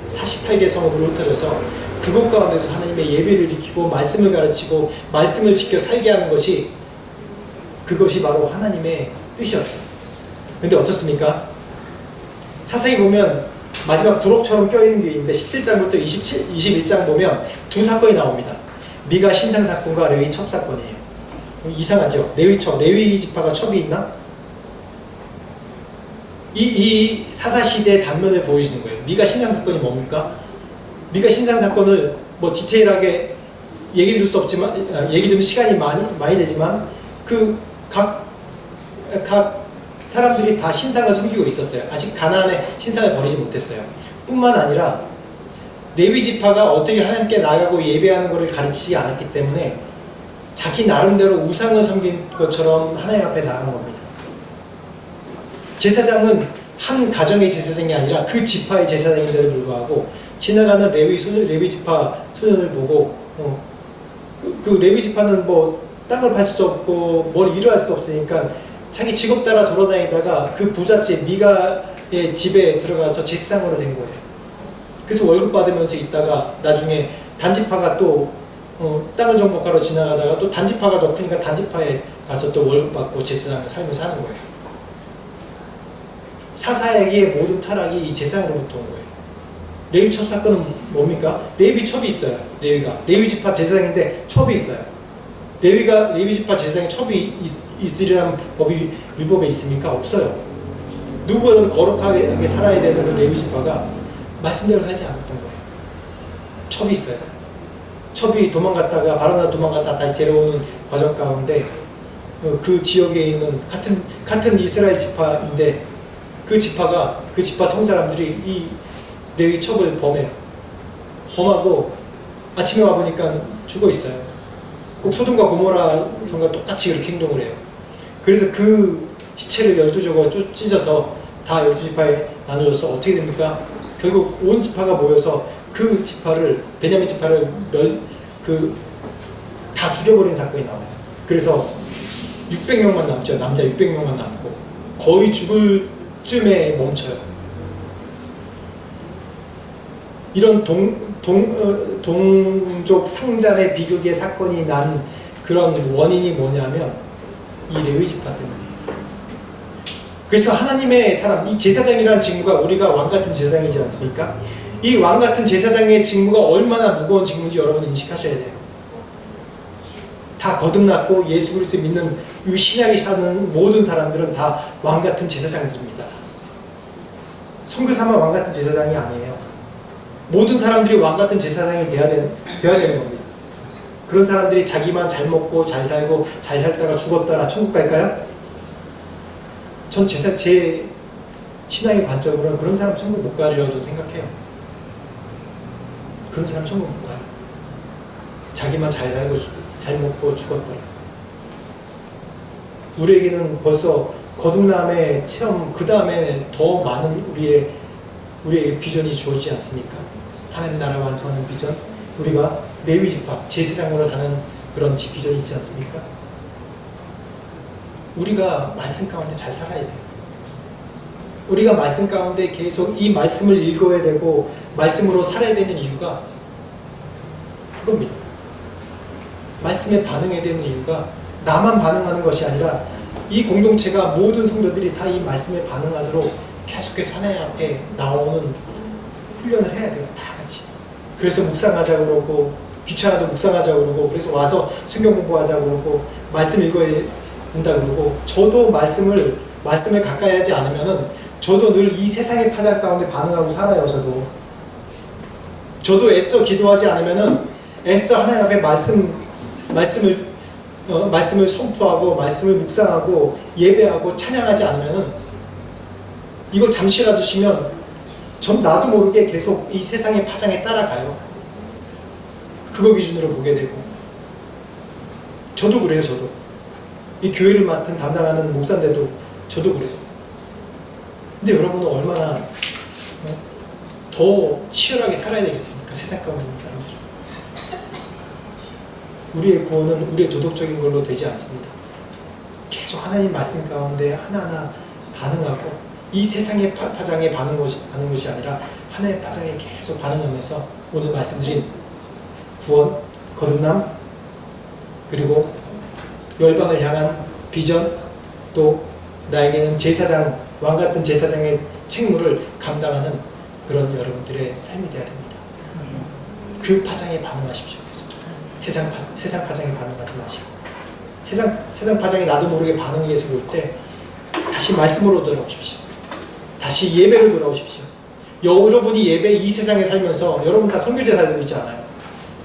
48개 성읍으로 흩어져서 그곳 가운데서 하나님의 예배를 지키고 말씀을 가르치고 말씀을 지켜 살게 하는 것이, 그것이 바로 하나님의 뜻이었어요. 근데 어떻습니까? 사상히 보면 마지막 부록처럼 껴있는 게 있는데 17장부터 21장 보면 두 사건이 나옵니다. 미가 신상 사건과 레위 첩 사건이에요. 이상하죠? 레위 지파가 첩이 있나? 이 사사시대의 단면을 보여주는 거예요. 미가 신상 사건이 뭡니까? 미가 신상 사건을 뭐 디테일하게 얘기 드릴 수 없지만, 얘기 들으면 시간이 많이 되지만, 각 사람들이 다 신상을 섬기고 있었어요. 아직 가나안의 신상을 버리지 못했어요. 뿐만 아니라 레위 지파가 어떻게 하나님께 나아가고 예배하는 것을 가르치지 않았기 때문에 자기 나름대로 우상을 섬긴 것처럼 하나님 앞에 나간 겁니다. 제사장은 한 가정의 제사장이 아니라 그 지파의 제사장인데도 불구하고 지나가는 레위 지파 소년을 보고 그 레위 지파는 뭐 땅을 팔 수도 없고 뭘 일을 할 수도 없으니까 자기 직업 따라 돌아다니다가 그 부잣집 미가의 집에 들어가서 제사장으로 된 거예요. 그래서 월급 받으면서 있다가 나중에 단지파가 또 땅을 정복하러 지나가다가 또 단지파가 더 크니까 단지파에 가서 또 월급 받고 제사장의 삶을 사는 거예요. 사사에게 모든 타락이 이 제사장으로부터 온 거예요. 레위 첩 사건은 뭡니까? 레위 첩이 있어요. 레위 지파 제사장인데 첩이 있어요. 레위 지파 제사장에 첩이 있으리라는 법이 율법에 있습니까? 없어요. 누구보다도 거룩하게 살아야 되는 레위 지파가 말씀대로 살지 않았던 거예요. 첩이 있어요. 첩이 도망갔다가 바로나 도망갔다가 다시 데려오는 과정 가운데 그 지역에 있는 같은 이스라엘 지파인데 그 지파 성사람들이 이 레위 첩을 범하고 아침에 와보니까 죽어 있어요. 꼭 소돔과 고모라 성과 똑같이 그렇게 행동을 해요. 그래서 그 시체를 12조각으로 찢어서 다 12지파에 나눠줘서 어떻게 됩니까? 결국 온 지파가 모여서 그 지파를, 베냐민 지파를 다 죽여버린 사건이 나와요. 그래서 600명만 남죠. 남자 600명만 남고 거의 죽을 쯤에 멈춰요. 이런 동족 상잔의 비극의 사건이 난 그런 원인이 뭐냐면 이 레위 지파 때문이에요. 그래서 하나님의 사람, 이 제사장이라는 직무가 우리가 왕같은 제사장이지 않습니까? 이 왕같은 제사장의 직무가 얼마나 무거운 직무인지 여러분 인식하셔야 돼요. 다 거듭났고 예수 그리스도 믿는 이 신약에 사는 모든 사람들은 다 왕같은 제사장들입니다. 선교사만 왕같은 제사장이 아니에요. 모든 사람들이 왕같은 제사장이 돼야 되는 겁니다. 그런 사람들이 자기만 잘 먹고 잘 살고 잘 살다가 죽었다가 천국 갈까요? 전 제 신앙의 관점으로는 그런 사람 천국 못 가리라고 생각해요. 그런 사람 천국 못 가요. 자기만 잘 살고 잘 먹고 죽었더라. 우리에게는 벌써 거듭남의 체험, 그 다음에 더 많은 우리에게 비전이 주어지지 않습니까? 하나님 나라 완성하는 비전, 우리가 레위 지파, 제사장으로 가는 그런 비전이 있지 않습니까? 우리가 말씀 가운데 잘 살아야 돼요. 우리가 말씀 가운데 계속 이 말씀을 읽어야 되고 말씀으로 살아야 되는 이유가 그겁니다. 말씀에 반응해야 되는 이유가 나만 반응하는 것이 아니라 이 공동체가 모든 성도들이 다 이 말씀에 반응하도록 계속해서 하나님 앞에 나오는 훈련을 해야 돼요. 다 같이. 그래서 묵상하자고 그러고 귀찮아도 묵상하자고 그러고 그래서 와서 성경 공부하자고 그러고 말씀 읽어야 된다고 그러고 저도 말씀에 가까이 하지 않으면은 저도 늘 이 세상의 파장 가운데 반응하고 살아요. 저도 애써 기도하지 않으면은 애써 하나님 앞에 말씀을 선포하고 말씀을 묵상하고 예배하고 찬양하지 않으면은 이걸 잠시라도 쉬면 나도 모르게 계속 이 세상의 파장에 따라가요. 그거 기준으로 보게 되고 저도 그래요. 저도 이 교회를 담당하는 목사인데도 저도 그래요. 근데 여러분은 얼마나 더 치열하게 살아야 되겠습니까? 세상 가운데 있는 사람들. 우리의 구원은 우리의 도덕적인 걸로 되지 않습니다. 계속 하나님 말씀 가운데 하나하나 반응하고 이 세상의 파장에 반응하는 것이 아니라 하나님의 파장에 계속 반응하면서 오늘 말씀드린 구원, 거듭남, 그리고 열방을 향한 비전, 또 나에게는 제사장, 왕같은 제사장의 책무를 감당하는 그런 여러분들의 삶이 되어야 됩니다. 그 파장에 반응하십시오. 세상 파장에 반응하지 마시고 세상 파장에 나도 모르게 반응이 계속 올 때 다시 말씀으로 돌아오십시오. 다시 예배로 돌아오십시오. 여러분이 이 세상에 살면서 여러분 다 선교제 살고 있지 않아요.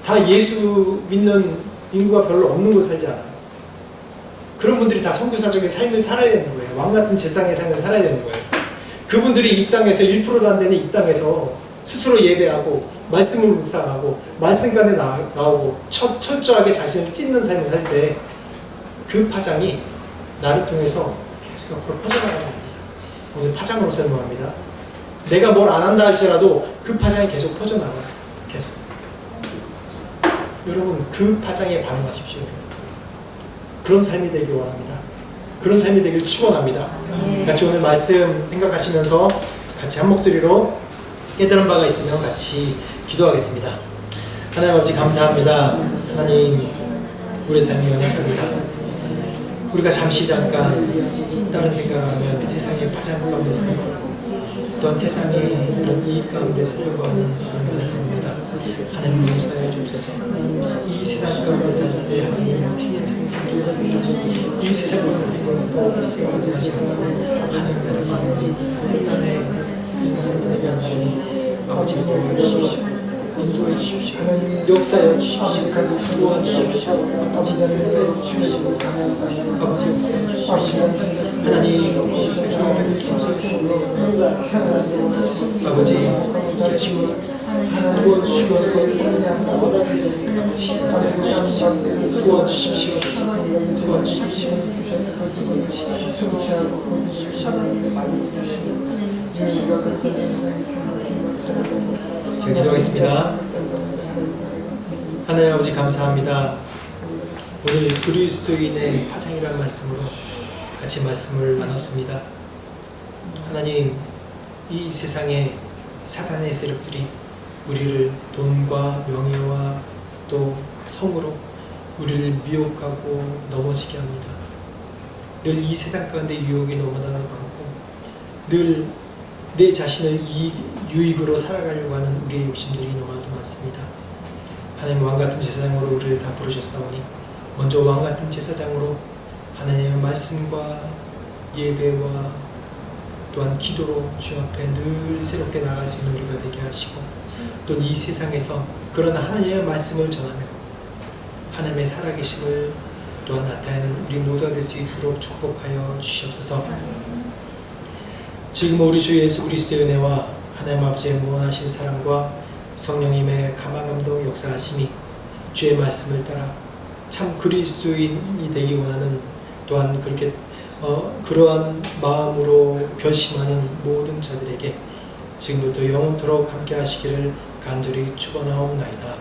다 예수 믿는 인구가 별로 없는 곳 살지 않아요. 그런 분들이 다 선교사적인 삶을 살아야 되는 거예요. 왕같은 제사장의 삶을 살아야 되는 거예요. 그분들이 이 땅에서 1%도 안 되는 이 땅에서 스스로 예배하고 말씀을 묵상하고 말씀 가운데 나오고 철저하게 자신을 찢는 삶을 살 때 그 파장이 나를 통해서 계속 앞으로 퍼져나가는 겁니다. 오늘 파장으로 설명합니다. 내가 뭘 안 한다 할지라도 그 파장이 계속 퍼져나가요. 계속. 여러분 그 파장에 반응하십시오. 그런 삶이 되길 원합니다. 그런 삶이 되길 축원합니다. 같이 오늘 말씀 생각하시면서 같이 한 목소리로 깨달은 바가 있으면 같이 기도하겠습니다. 하나님 아버지 감사합니다. 하나님 우리의 삶이 연약합니다. 우리가 잠깐 다른 생각하면 세상의 파장 가운데 살고 또한 세상의 이런 이익 가운데 살려고 하는 그런 연약합니다. 하나님 용서해 주옵소서. 이 세상 가운데 살 때 하나님의 튀는 생각을 이 세상을 가지고 꼭 세워야 하시는 하나님 세상의 인생을 위한 하나님 아버지 도와주십시오. 인도해 주십시오. 역사해 주십시오. 도와주십시오. 아버지 역사해 주십시오. 아버지 역사해 주십시오. 하나님 아버지 계시고 도와주시고 도와주십시오. 도와주십시오. 제가 기도하겠습니다. 하나님 아버지 감사합니다. 오늘 그리스도인의 파장이라는 말씀으로 같이 말씀을 나눴습니다. 하나님 이 세상에 사단의 세력들이 우리를 돈과 명예와 또 성으로 우리를 미혹하고 넘어지게 합니다. 늘 이 세상 가운데 유혹이 너무나 많고 늘 내 자신을 유익으로 살아가려고 하는 우리의 욕심들이 너무나도 많습니다. 하나님 왕같은 제사장으로 우리를 다 부르셨사오니 먼저 왕같은 제사장으로 하나님의 말씀과 예배와 또한 기도로 주 앞에 늘 새롭게 나아갈 수 있는 우리가 되게 하시고 또 이 세상에서 그런 하나님의 말씀을 전하며 하나님의 살아계심을 또한 나타내는 우리 모두가 될 수 있도록 축복하여 주시옵소서. 지금 우리 주 예수 그리스도의 은혜와 하나님 아버지의 무한하신 사랑과 성령님의 감화감동 역사하시니 주의 말씀을 따라 참 그리스도인이 되기 원하는 또한 그렇게 그러한 마음으로 결심하는 모든 자들에게 지금부터 영원토록 함께 하시기를 간절히 축원하옵나이다.